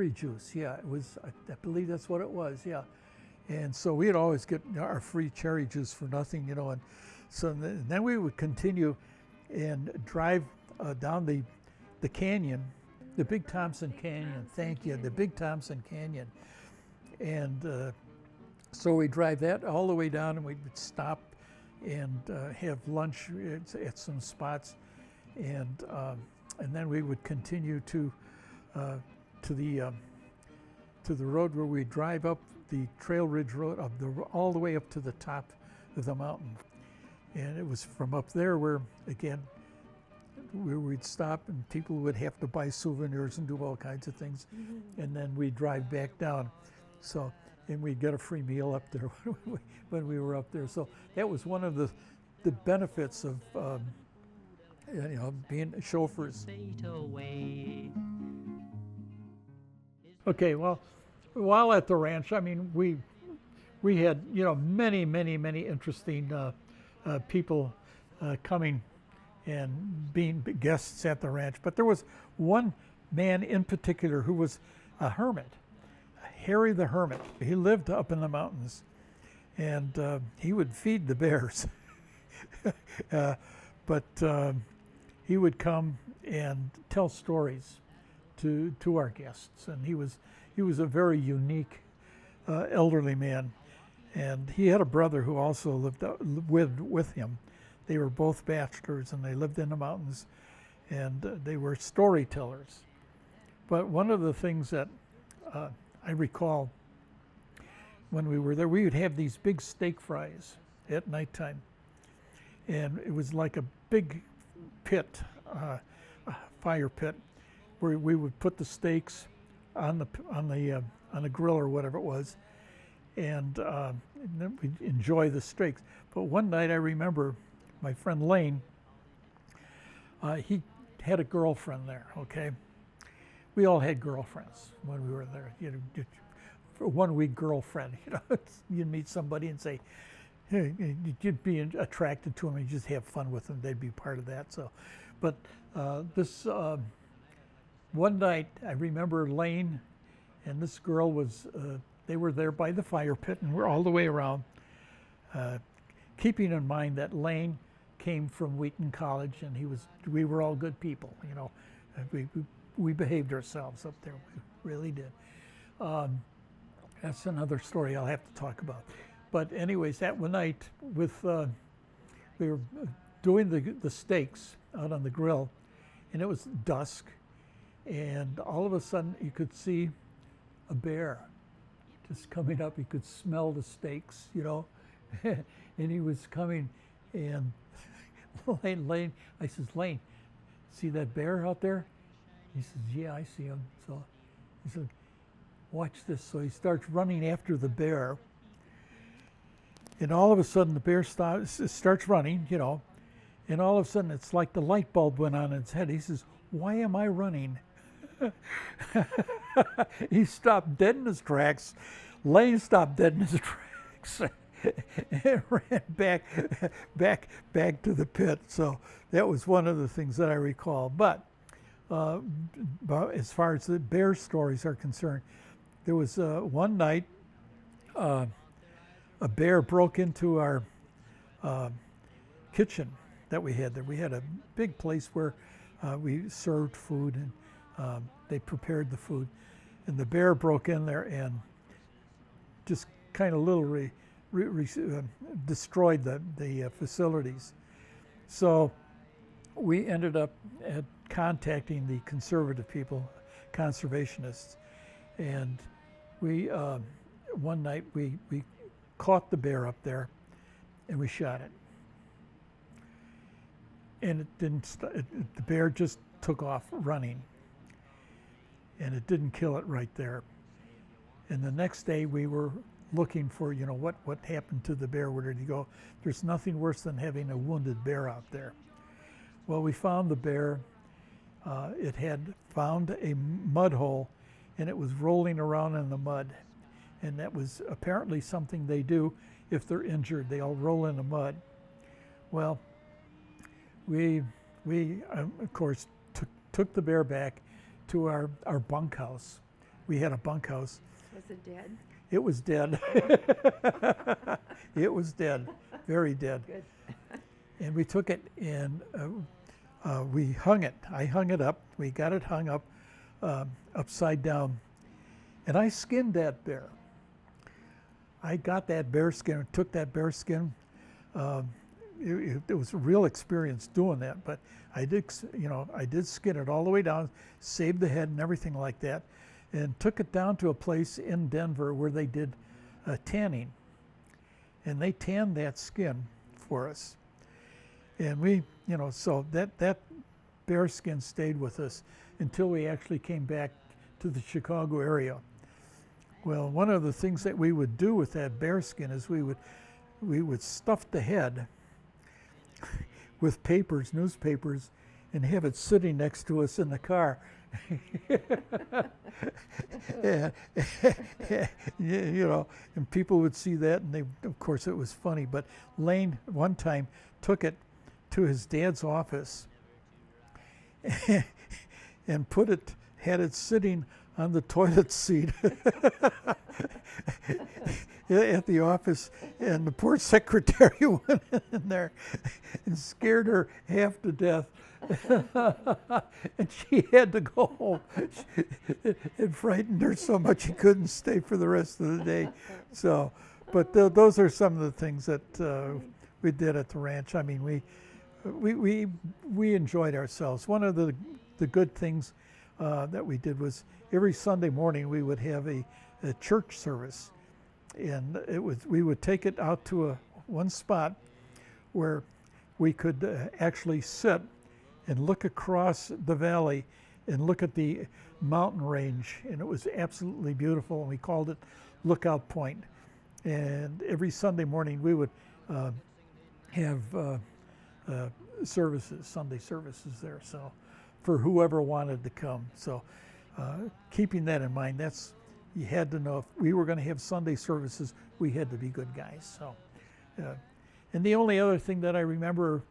Speaker 1: juice. Yeah, it was, I believe that's what it was, yeah. And so we'd always get our free cherry juice for nothing, you know. And so then we would continue and drive down the canyon, the Big Thompson Canyon. Thank you, the Big Thompson Canyon. And so we drive that all the way down, and we'd stop and have lunch at some spots, and then we would continue to the road where we drive up the Trail Ridge Road all the way up to the top of the mountain. And it was from up there where, again, where we'd stop and people would have to buy souvenirs and do all kinds of things. Mm-hmm. And then we'd drive back down. So, and we'd get a free meal up there when we were up there. So that was one of the benefits of being chauffeurs. Okay, well, while at the ranch, I mean, we had, you know, many interesting people coming and being guests at the ranch. But there was one man in particular who was a hermit, Harry the Hermit. He lived up in the mountains, and he would feed the bears. But he would come and tell stories to our guests, and he was a very unique elderly man. And he had a brother who also lived with him. They were both bachelors, and they lived in the mountains, and they were storytellers. But one of the things that I recall when we were there, we would have these big steak fries at nighttime, and it was like a big pit, a fire pit, where we would put the steaks on the grill or whatever it was, and then we'd enjoy the steaks. But one night I remember my friend Lane, he had a girlfriend there, okay? We all had girlfriends when we were there. You know, for a 1 week girlfriend, you know, you'd meet somebody and say, hey, you'd be attracted to them and just have fun with them. They'd be part of that. So, but this one night I remember Lane and this girl was, they were there by the fire pit, and we're all the way around, keeping in mind that Lane came from Wheaton College, and we were all good people, you know. We behaved ourselves up there. We really did. That's another story I'll have to talk about. But anyways, that one night we were doing the steaks out on the grill, and it was dusk, and all of a sudden you could see a bear just coming up. You could smell the steaks, you know, and he was coming, and Lane, I says, Lane, see that bear out there? He says, yeah, I see him. So he said, watch this. So he starts running after the bear, and all of a sudden the bear starts running, you know, and all of a sudden it's like the light bulb went on in his head. He says, why am I running? He stopped dead in his tracks. Lane stopped dead in his tracks and ran back to the pit. So that was one of the things that I recall. But as far as the bear stories are concerned, there was one night a bear broke into our kitchen that we had there. We had a big place where we served food, and they prepared the food, and the bear broke in there and just kind of literally destroyed the facilities. So we ended up contacting the conservative people, conservationists, and we one night we caught the bear up there, and we shot it. and it didn't. The bear just took off running, and it didn't kill it right there. And the next day we were looking for, what happened to the bear? Where did he go? There's nothing worse than having a wounded bear out there. Well, we found the bear. It had found a mud hole, and it was rolling around in the mud. And that was apparently something they do if they're injured. They all roll in the mud. Well, we of course took the bear back to our bunkhouse. We had a bunkhouse.
Speaker 2: Was it dead?
Speaker 1: It was dead. It was dead, very dead.
Speaker 2: Good.
Speaker 1: And we took it and we hung it. I hung it up. We got it hung up upside down. And I skinned that bear. I got that bear skin, took that bear skin. It was a real experience doing that, but I did skin it all the way down, saved the head and everything like that, and took it down to a place in Denver where they did tanning. And they tanned that skin for us. And we, so that bear skin stayed with us until we actually came back to the Chicago area. Well, one of the things that we would do with that bear skin is we would stuff the head with newspapers, and have it sitting next to us in the car. And people would see that, and of course, it was funny. But Lane one time took it to his dad's office and had it sitting on the toilet seat at the office, and the poor secretary went in there and scared her half to death. And she had to go home. It frightened her so much she couldn't stay for the rest of the day. So, but those are some of the things that we did at the ranch. I mean, we enjoyed ourselves. One of the good things that we did was every Sunday morning we would have a church service, and we would take it out to one spot where we could actually sit and look across the valley and look at the mountain range, and it was absolutely beautiful, and we called it Lookout Point. And every Sunday morning we would have Sunday services there, so for whoever wanted to come. So keeping that in mind, you had to know if we were going to have Sunday services, we had to be good guys. So, and the only other thing that I remember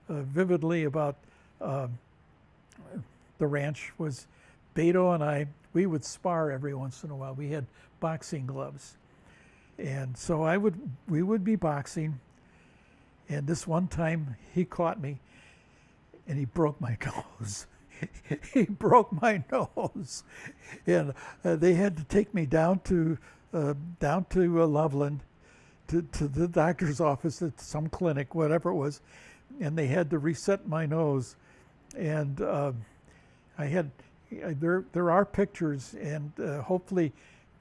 Speaker 1: vividly about the ranch was Beto and we would spar every once in a while. We had boxing gloves, and so we would be boxing. And this one time he caught me, and he broke my nose. He broke my nose, and they had to take me down to Loveland, to the doctor's office at some clinic, whatever it was, and they had to reset my nose. And there are pictures, and hopefully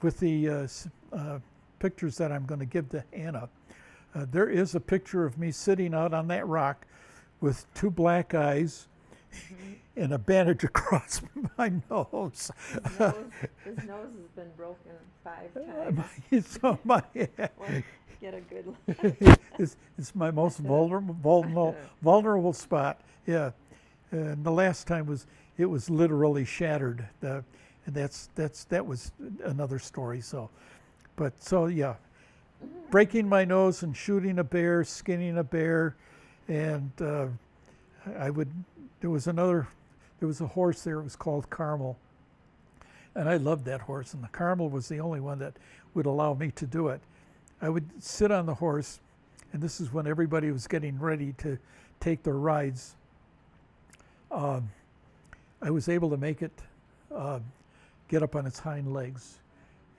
Speaker 1: with the pictures that I'm going to give to Anna, there is a picture of me sitting out on that rock with two black eyes and a bandage across my nose.
Speaker 2: His nose has been broken 5 times.
Speaker 1: So
Speaker 2: Well, get a good look.
Speaker 1: it's my most vulnerable spot. Yeah, and the last time it was literally shattered. And that was another story. So yeah, breaking my nose and shooting a bear, skinning a bear, and there was a horse there. It was called Carmel, and I loved that horse. And the Carmel was the only one that would allow me to do it. I would sit on the horse, and this is when everybody was getting ready to take their rides. I was able to make it get up on its hind legs,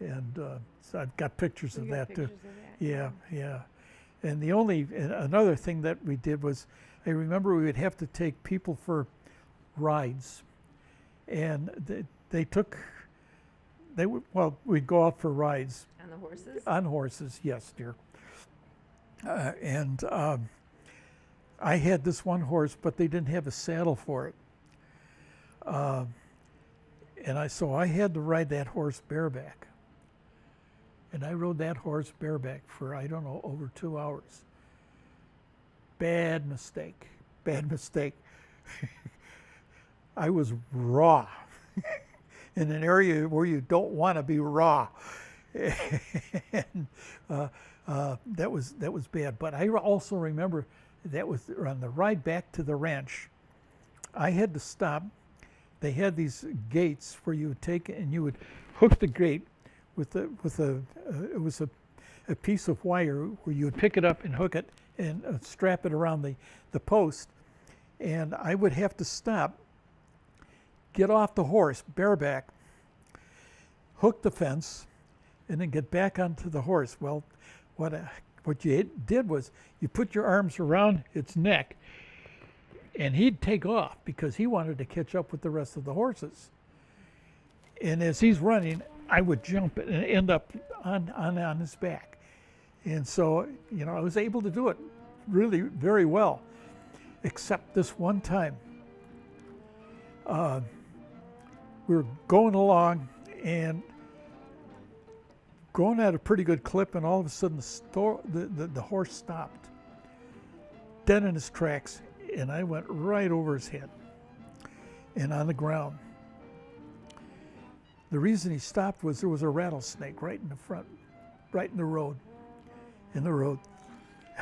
Speaker 1: and so I've got pictures of that too. Yeah. And another thing that we did was, I remember we would have to take people for rides, and we'd go out for rides.
Speaker 2: On the horses?
Speaker 1: On horses, yes, dear. And I had this one horse, but they didn't have a saddle for it. So I had to ride that horse bareback. And I rode that horse bareback for, I don't know, over 2 hours. Bad mistake. Bad mistake. I was raw in an area where you don't want to be raw. And that was bad. But I also remember that was on the ride back to the ranch. I had to stop. They had these gates where you would take and you would hook the gate with it was a piece of wire where you would pick it up and hook it and strap it around the post. And I would have to stop, get off the horse bareback, hook the fence, and then get back onto the horse. Well, what you did was you put your arms around its neck, and he'd take off because he wanted to catch up with the rest of the horses. And as he's running, I would jump and end up on his back. And so, I was able to do it really very well, except this one time. We were going along and going at a pretty good clip, and all of a sudden the horse stopped, dead in his tracks, and I went right over his head and on the ground. The reason he stopped was there was a rattlesnake right in the front, right in the road.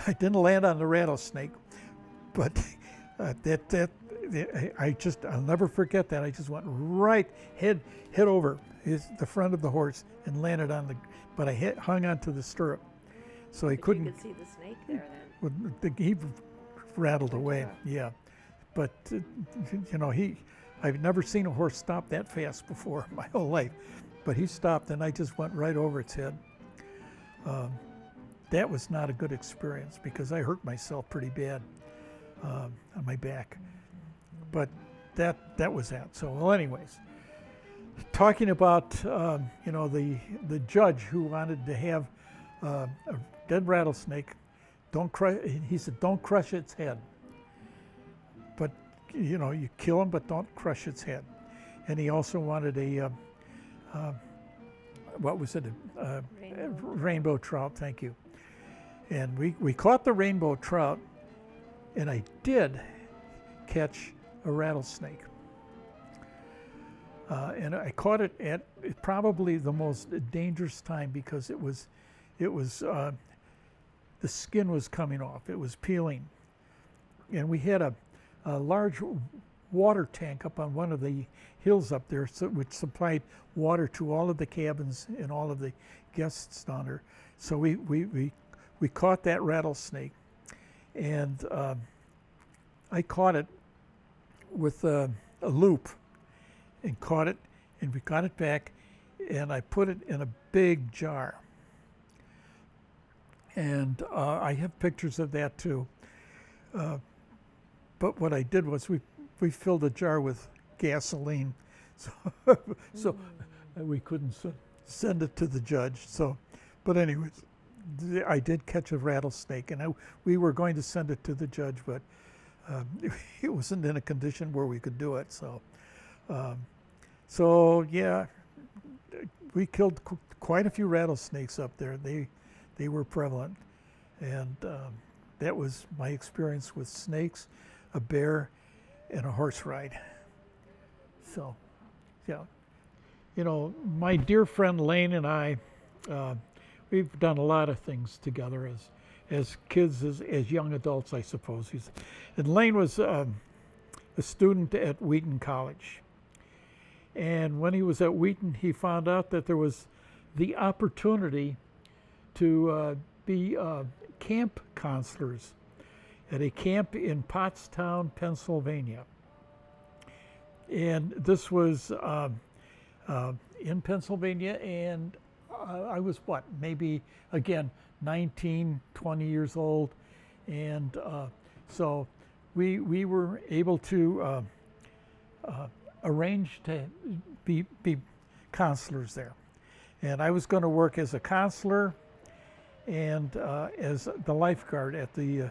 Speaker 1: I didn't land on the rattlesnake, but I'll never forget that. I just went right head over the front of the horse and landed but I hung onto the stirrup, so he couldn't.
Speaker 2: You could see the snake there then.
Speaker 1: He rattled away, yeah. But I've never seen a horse stop that fast before in my whole life. But he stopped, and I just went right over its head. That was not a good experience because I hurt myself pretty bad on my back. But that was that. So, well, anyways, talking about the judge who wanted to have a dead rattlesnake, he said, don't crush its head. But you kill him, but don't crush its head. And he also wanted what was it? Rainbow trout. Thank you. And we caught the rainbow trout, and I did catch a rattlesnake. And I caught it at probably the most dangerous time because it was the skin was coming off. It was peeling. And we had a large water tank up on one of the hills up there, which supplied water to all of the cabins and all of the guests down there. So we caught that rattlesnake, and I caught it with a loop and caught it, and we got it back, and I put it in a big jar. And I have pictures of that too. But what I did was we filled the jar with gasoline, so we couldn't send it to the judge. So, but anyways, I did catch a rattlesnake, and we were going to send it to the judge, but it wasn't in a condition where we could do it. So yeah, we killed quite a few rattlesnakes up there. They were prevalent, and that was my experience with snakes, a bear, and a horse ride. So, yeah, my dear friend Lane and I, we've done a lot of things together as kids, as young adults, I suppose. And Lane was a student at Wheaton College. And when he was at Wheaton, he found out that there was the opportunity to be camp counselors at a camp in Pottstown, Pennsylvania. And this was in Pennsylvania, and I was maybe, again, 19, 20 years old. And so we were able to arrange to be counselors there. And I was going to work as a counselor and as the lifeguard at the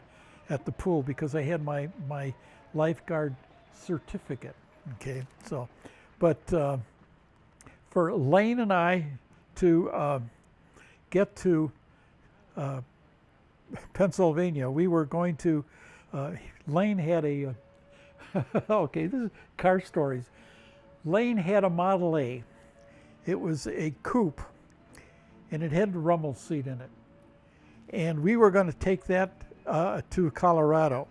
Speaker 1: at the pool because I had my lifeguard certificate. Okay, so, but for Lane and I to get to Pennsylvania, we were going to. Lane had a. Okay, this is car stories. Lane had a Model A. It was a coupe, and it had a rumble seat in it. And we were going to take that to Colorado.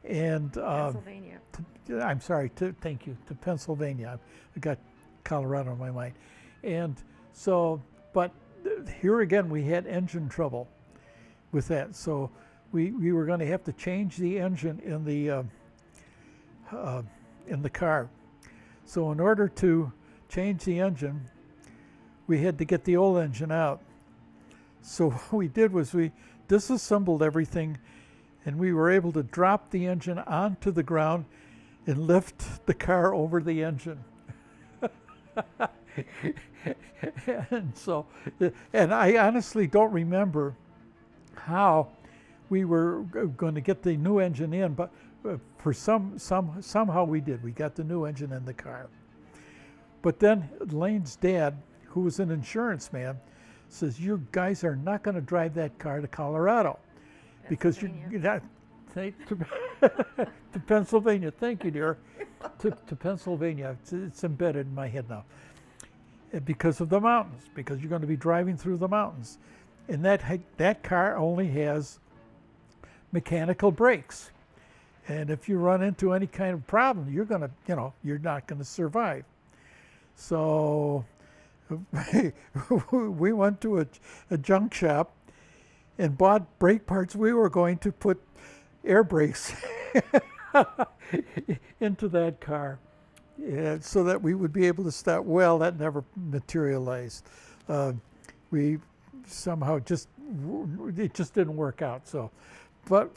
Speaker 1: And
Speaker 2: Pennsylvania.
Speaker 1: I'm sorry, thank you, to Pennsylvania. I got Colorado in my mind. And so, but here again, we had engine trouble with that. So we were going to have to change the engine in the car. So in order to change the engine, we had to get the old engine out. So what we did was we disassembled everything, and we were able to drop the engine onto the ground and lift the car over the engine. And so, and I honestly don't remember how we were going to get the new engine in, but for somehow we did. We got the new engine in the car. But then Lane's dad, who was an insurance man, says, "You guys are not going to drive that car to Colorado because you're not to Pennsylvania." Thank you, dear. To Pennsylvania. It's embedded in my head now. Because of the mountains, because you're going to be driving through the mountains. And that car only has mechanical brakes. And if you run into any kind of problem, you're going to, you're not going to survive. So we went to a junk shop and bought brake parts. We were going to put air brakes into that car so that we would be able to start. Well, that never materialized. We somehow it just didn't work out. So, but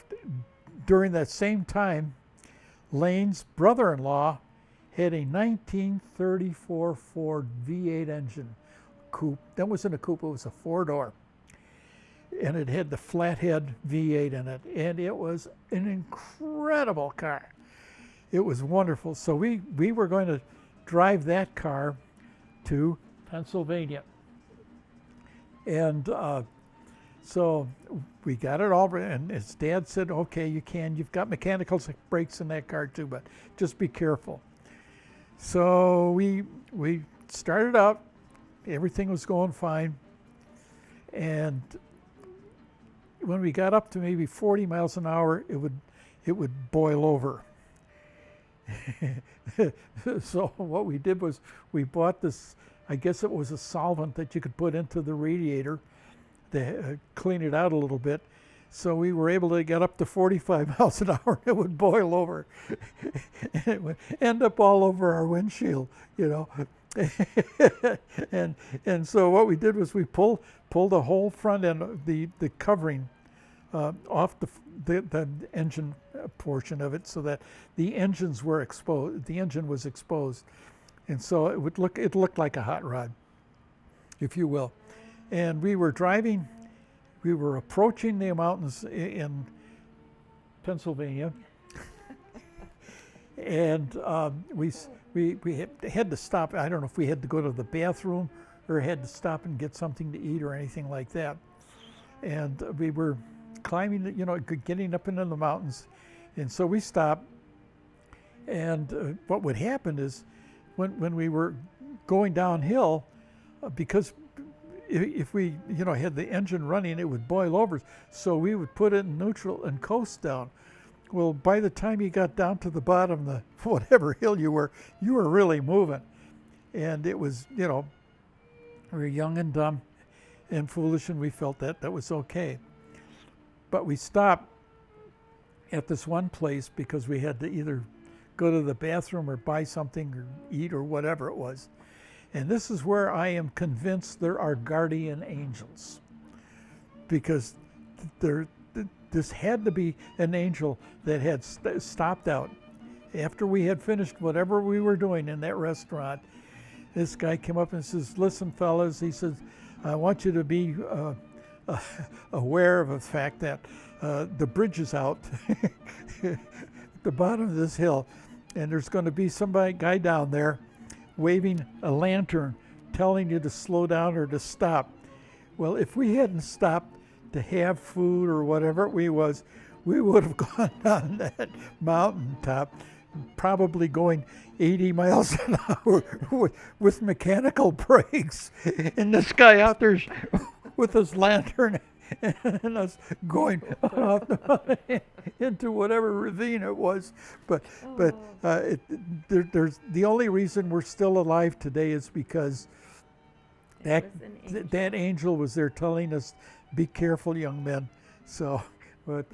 Speaker 1: during that same time, Lane's brother-in-law had a 1934 Ford V8 engine coupe. That wasn't a coupe, it was a four-door. And it had the flathead V8 in it. And it was an incredible car. It was wonderful. So we were going to drive that car to Pennsylvania. And so we got it all, and his dad said, "Okay, you've got mechanical brakes in that car too, but just be careful." So we started out, everything was going fine, and when we got up to maybe 40 miles an hour, it would boil over. So what we did was we bought this, I guess it was a solvent that you could put into the radiator to clean it out a little bit. So we were able to get up to 45 miles an hour. It would boil over. And it would end up all over our windshield, and so what we did was we pulled the whole front end, the covering off the engine portion of it, so that the engines were exposed. The engine was exposed, and so it looked like a hot rod, if you will. And we were driving. We were approaching the mountains in Pennsylvania, and we had to stop. I don't know if we had to go to the bathroom or had to stop and get something to eat or anything like that. And we were climbing, getting up into the mountains, and so we stopped. And what would happen is, when we were going downhill, because if we had the engine running, it would boil over. So we would put it in neutral and coast down. Well, by the time you got down to the bottom of the whatever hill you were really moving. And it was, we were young and dumb and foolish, and we felt that was okay. But we stopped at this one place because we had to either go to the bathroom or buy something or eat or whatever it was. And this is where I am convinced there are guardian angels, because this had to be an angel that had stopped out. After we had finished whatever we were doing in that restaurant, this guy came up and says, "Listen, fellas," he says, "I want you to be aware of the fact that the bridge is out at the bottom of this hill, and there's going to be guy down there waving a lantern telling you to slow down or to stop. Well, if we hadn't stopped to have food or whatever we would have gone down that mountaintop, probably going 80 miles an hour with mechanical brakes, and this guy out there with his lantern and us going off into whatever ravine it was. But there's the only reason we're still alive today is because that angel was there telling us, "Be careful, young men." So, but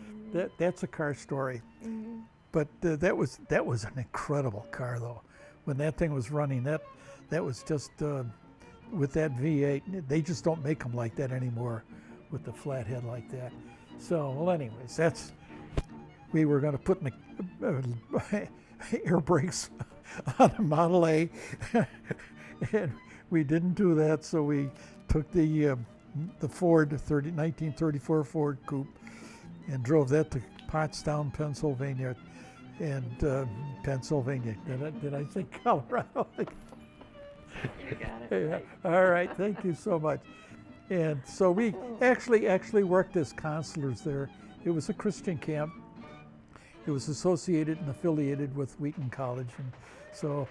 Speaker 1: that's a car story. Mm-hmm. But that was an incredible car, though. When that thing was running, that was just with that V8. They just don't make them like that anymore, with the flat head like that. So, well, anyways, we were going to put air brakes on a Model A, and we didn't do that. So we took the Ford 1934 Ford Coupe and drove that to Pottstown, Pennsylvania, and Pennsylvania. Did I say Colorado?
Speaker 2: You got it. Right.
Speaker 1: All right, thank you so much. And so we actually worked as counselors there. It was a Christian camp. It was associated and affiliated with Wheaton College, and so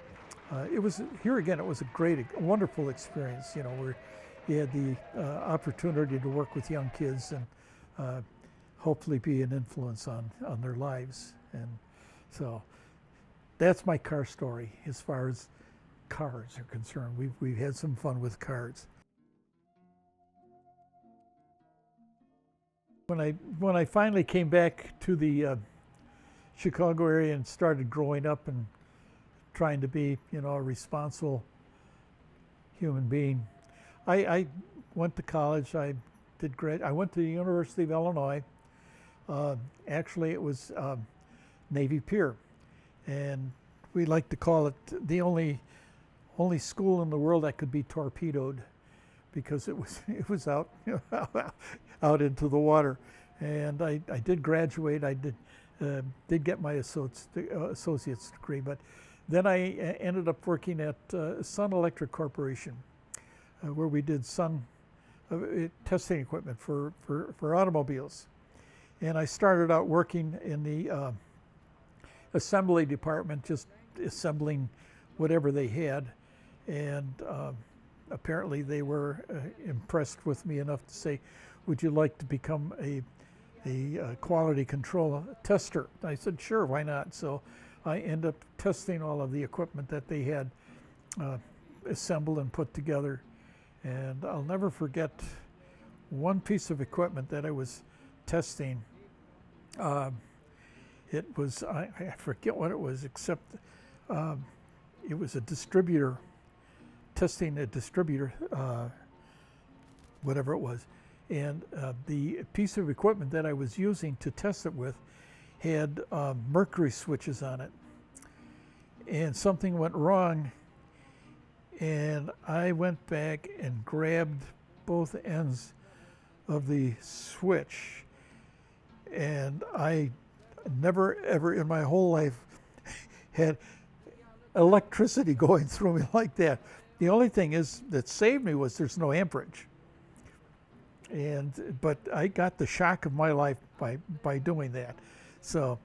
Speaker 1: it was here again. It was a wonderful experience. You know, where you had the opportunity to work with young kids and hopefully be an influence on their lives. And so that's my car story as far as cars are concerned. We've had some fun with cars. When I finally came back to the Chicago area and started growing up and trying to be, a responsible human being, I went to college. I went to the University of Illinois. Actually, it was Navy Pier, and we like to call it the only school in the world that could be torpedoed, because it was out out into the water. And I did graduate. I did get my associate's degree, but then I ended up working at Sun Electric Corporation, where we did testing equipment for automobiles. And I started out working in the assembly department, just assembling whatever they had. And apparently they were impressed with me enough to say, "Would you like to become a quality control tester?" I said, "Sure, why not?" So I ended up testing all of the equipment that they had assembled and put together. And I'll never forget one piece of equipment that I was testing. It was, I forget what it was, except it was a distributor, testing a distributor, whatever it was. And the piece of equipment that I was using to test it with had mercury switches on it. And something went wrong, and I went back and grabbed both ends of the switch. And I never ever in my whole life had electricity going through me like that. The only thing that saved me was there's no amperage. But I got the shock of my life by doing that. So,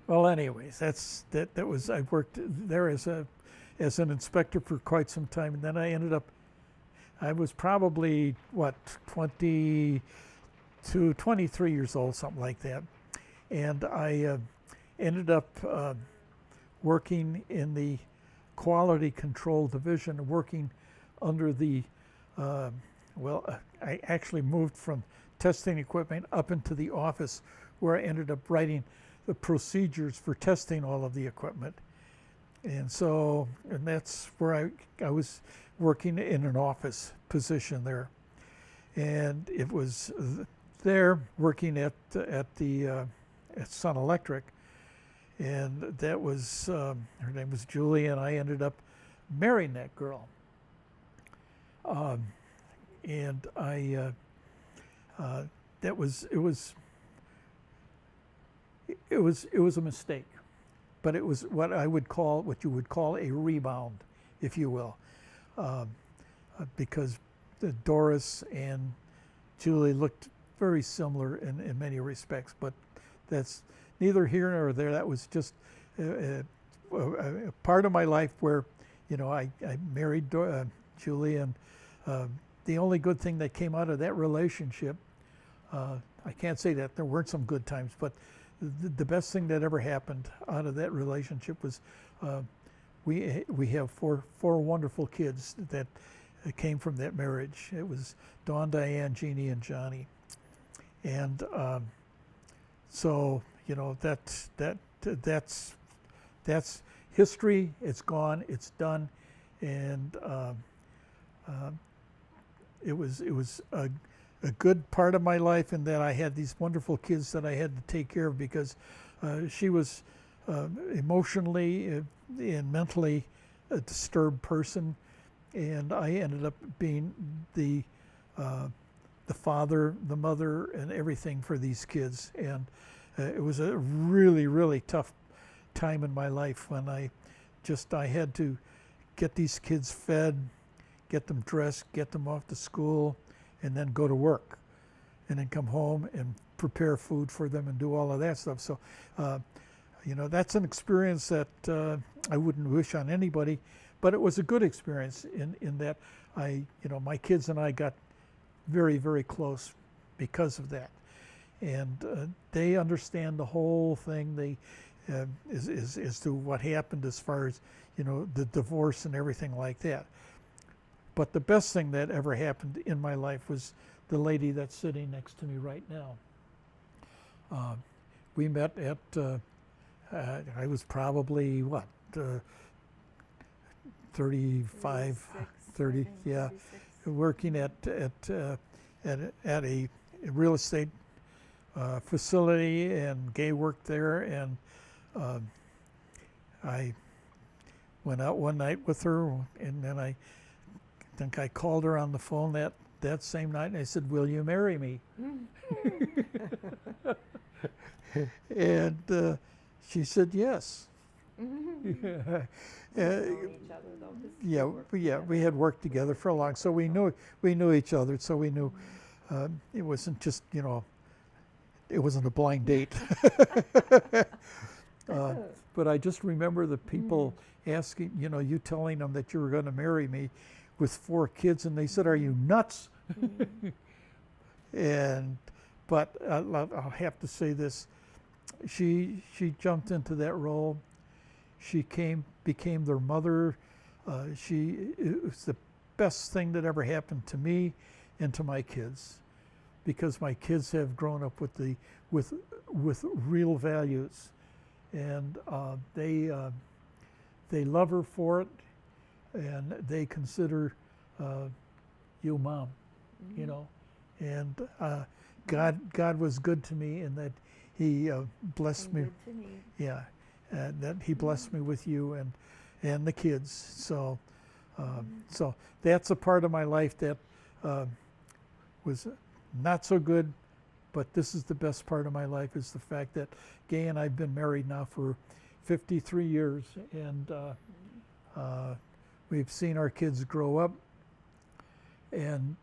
Speaker 1: well, anyways, that was, I worked there as an inspector for quite some time, and then I was probably 20 to 23 years old, something like that, and I ended up working in the quality control division, working under the I actually moved from testing equipment up into the office, where I ended up writing the procedures for testing all of the equipment. And that's where I was working in an office position there. And it was there working at Sun Electric. And that was, her name was Julie, and I ended up marrying that girl. And that was it was a mistake, but it was what you would call a rebound, if you will, because Doris and Julie looked very similar in many respects, but that's neither here nor there. That was just a part of my life where, I married Julie, and the only good thing that came out of that relationship, I can't say that there weren't some good times, but the best thing that ever happened out of that relationship was we have four wonderful kids that came from that marriage. It was Dawn, Diane, Jeannie, and Johnny, and so that's history. It's gone. It's done, and it was a good part of my life in that I had these wonderful kids that I had to take care of, because she was emotionally and mentally a disturbed person, and I ended up being the father, the mother, and everything for these kids. And it was a really, really tough time in my life when I had to get these kids fed, get them dressed, get them off to school, and then go to work, and then come home and prepare food for them and do all of that stuff. So, that's an experience that I wouldn't wish on anybody, but it was a good experience in that my kids and I got very, very close because of that. And they understand the whole thing. They as to what happened as far as the divorce and everything like that. But the best thing that ever happened in my life was the lady that's sitting next to me right now. We met at I was probably 35, 30, yeah,
Speaker 2: 36.
Speaker 1: working at a real estate facility, and Gay worked there, and I went out one night with her, and then I think I called her on the phone that same night, and I said, "Will you marry me?" And she said yes. We had worked together for a long, so we knew each other, so we knew it wasn't just it wasn't a blind date. But I just remember the people asking, you telling them that you were going to marry me with 4 kids, and they said, "Are you nuts?" But I'll have to say this: she jumped into that role. She became their mother. It was the best thing that ever happened to me and to my kids, because my kids have grown up with real values, and they love her for it, and they consider you mom, and God was good to me in that He blessed me.
Speaker 2: Good to me.
Speaker 1: Yeah, that He blessed me with you and the kids. So so that's a part of my life that was not so good, but this is the best part of my life, is the fact that Gay and I've been married now for 53 years, and we've seen our kids grow up and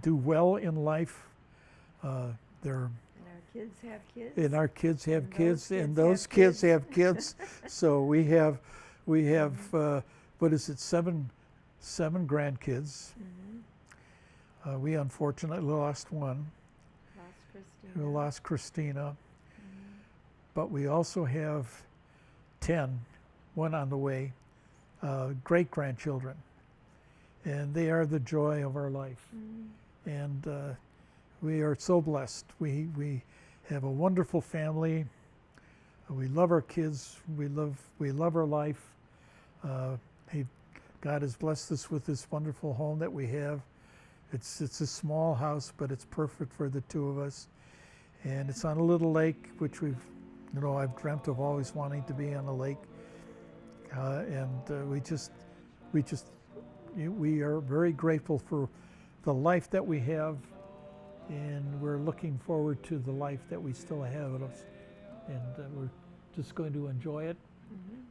Speaker 1: do well in life. They're
Speaker 2: And our kids have kids.
Speaker 1: and those kids have kids. So we have what is it, seven grandkids. We unfortunately lost one. We lost Christina. But we also have 10, one on the way, great grandchildren, and they are the joy of our life. And we are so blessed. We have a wonderful family. We love our kids. We love our life. God has blessed us with this wonderful home that we have. It's a small house, but it's perfect for the 2 of us. And it's on a little lake, which I've dreamt of always wanting to be on a lake. And we are very grateful for the life that we have. and we're looking forward to the life that we still have of us. And we're just going to enjoy it,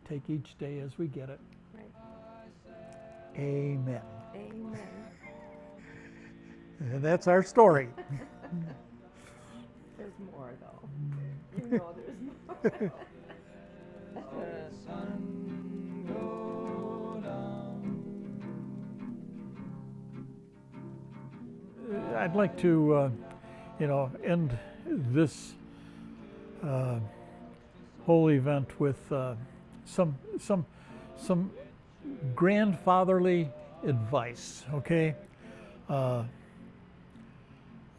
Speaker 1: take each day as we get it.
Speaker 2: Right.
Speaker 1: Amen.
Speaker 2: Amen.
Speaker 1: And that's our story.
Speaker 2: There's more, though. You know there's more.
Speaker 1: I'd like to, end this whole event with some grandfatherly advice. Okay,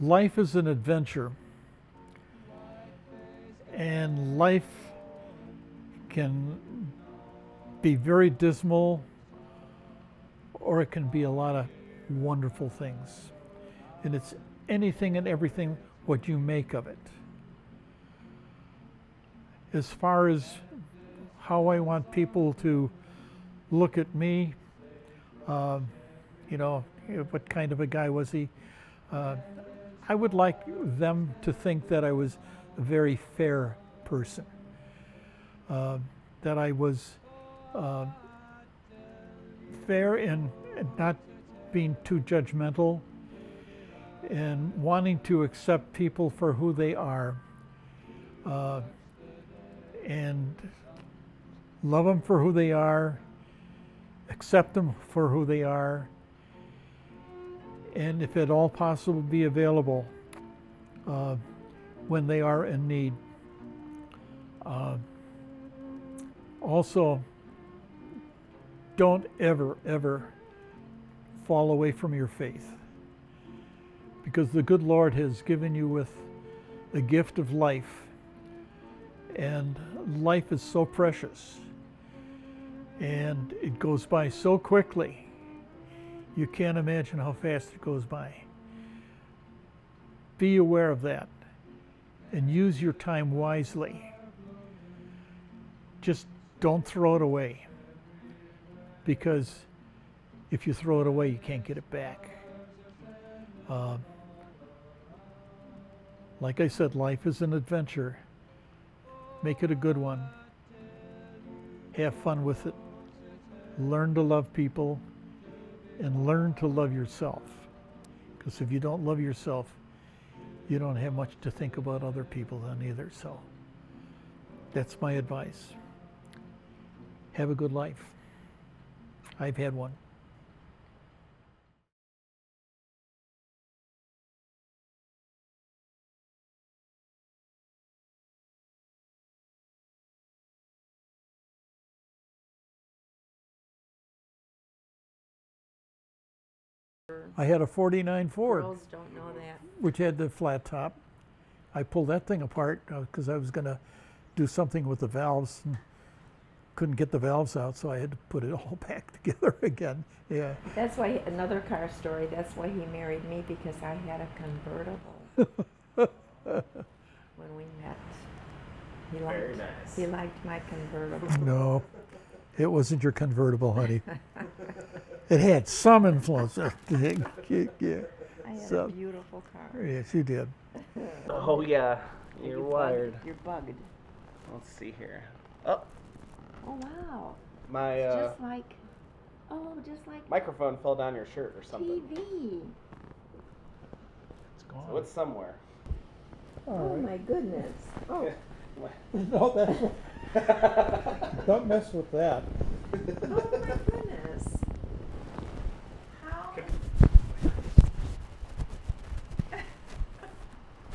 Speaker 1: life is an adventure, and life can be very dismal, or it can be a lot of wonderful things. And it's anything and everything what you make of it. As far as how I want people to look at me, what kind of a guy was he? I would like them to think that I was a very fair person, that I was fair and not being too judgmental, and wanting to accept people for who they are, and love them for who they are, accept them for who they are, and if at all possible, be available when they are in need. Also, don't ever fall away from your faith, because the good Lord has given you with the gift of life, and life is so precious, and it goes by so quickly. You can't imagine how fast it goes by. Be aware of that and use your time wisely. Just don't throw it away, because if you throw it away, you can't get it back. Like I said, life is an adventure. Make it a good one. Have fun with it. Learn to love people, and learn to love yourself. Because if you don't love yourself, you don't have much to think about other people then either. So that's my advice. Have a good life. I've had one. I had a 49 Ford,
Speaker 2: Girls don't know that.
Speaker 1: which had the flat top. I pulled that thing apart because I was going to do something with the valves, and couldn't get the valves out, so I had to put it all back together again. Yeah.
Speaker 2: That's why, another car story, that's why he married me, because I had a convertible when we met.
Speaker 3: Very nice.
Speaker 2: He liked my convertible.
Speaker 1: No, it wasn't your convertible, honey. It had some influence. Yeah.
Speaker 2: I had
Speaker 1: So-
Speaker 2: a beautiful car.
Speaker 1: Yes, you did.
Speaker 3: Oh yeah, you're wired.
Speaker 2: You're bugged.
Speaker 3: Let's see here. Oh,
Speaker 2: Oh wow.
Speaker 3: my
Speaker 2: Just like
Speaker 3: microphone fell down your shirt or something.
Speaker 2: TV.
Speaker 1: It's gone.
Speaker 3: So it's somewhere.
Speaker 2: Oh my goodness. Oh.
Speaker 1: No, that's don't mess with that.
Speaker 2: Oh my goodness. How?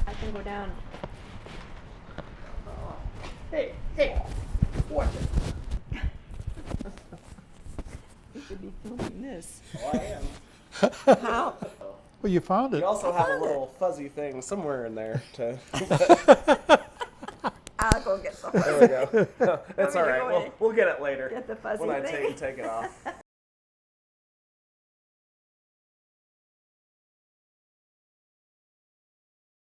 Speaker 2: I can go down.
Speaker 3: Hey, watch it.
Speaker 2: You should be filming this.
Speaker 3: Oh, I am.
Speaker 2: How?
Speaker 1: Well, you found it.
Speaker 3: We also have a little fuzzy thing somewhere in there to.
Speaker 2: I'll go get the
Speaker 3: There we go. That's
Speaker 2: me
Speaker 3: all
Speaker 2: to
Speaker 3: right.
Speaker 2: go in?
Speaker 3: We'll get it later
Speaker 2: Get the fuzzy
Speaker 3: when I
Speaker 2: thing.
Speaker 3: take it off.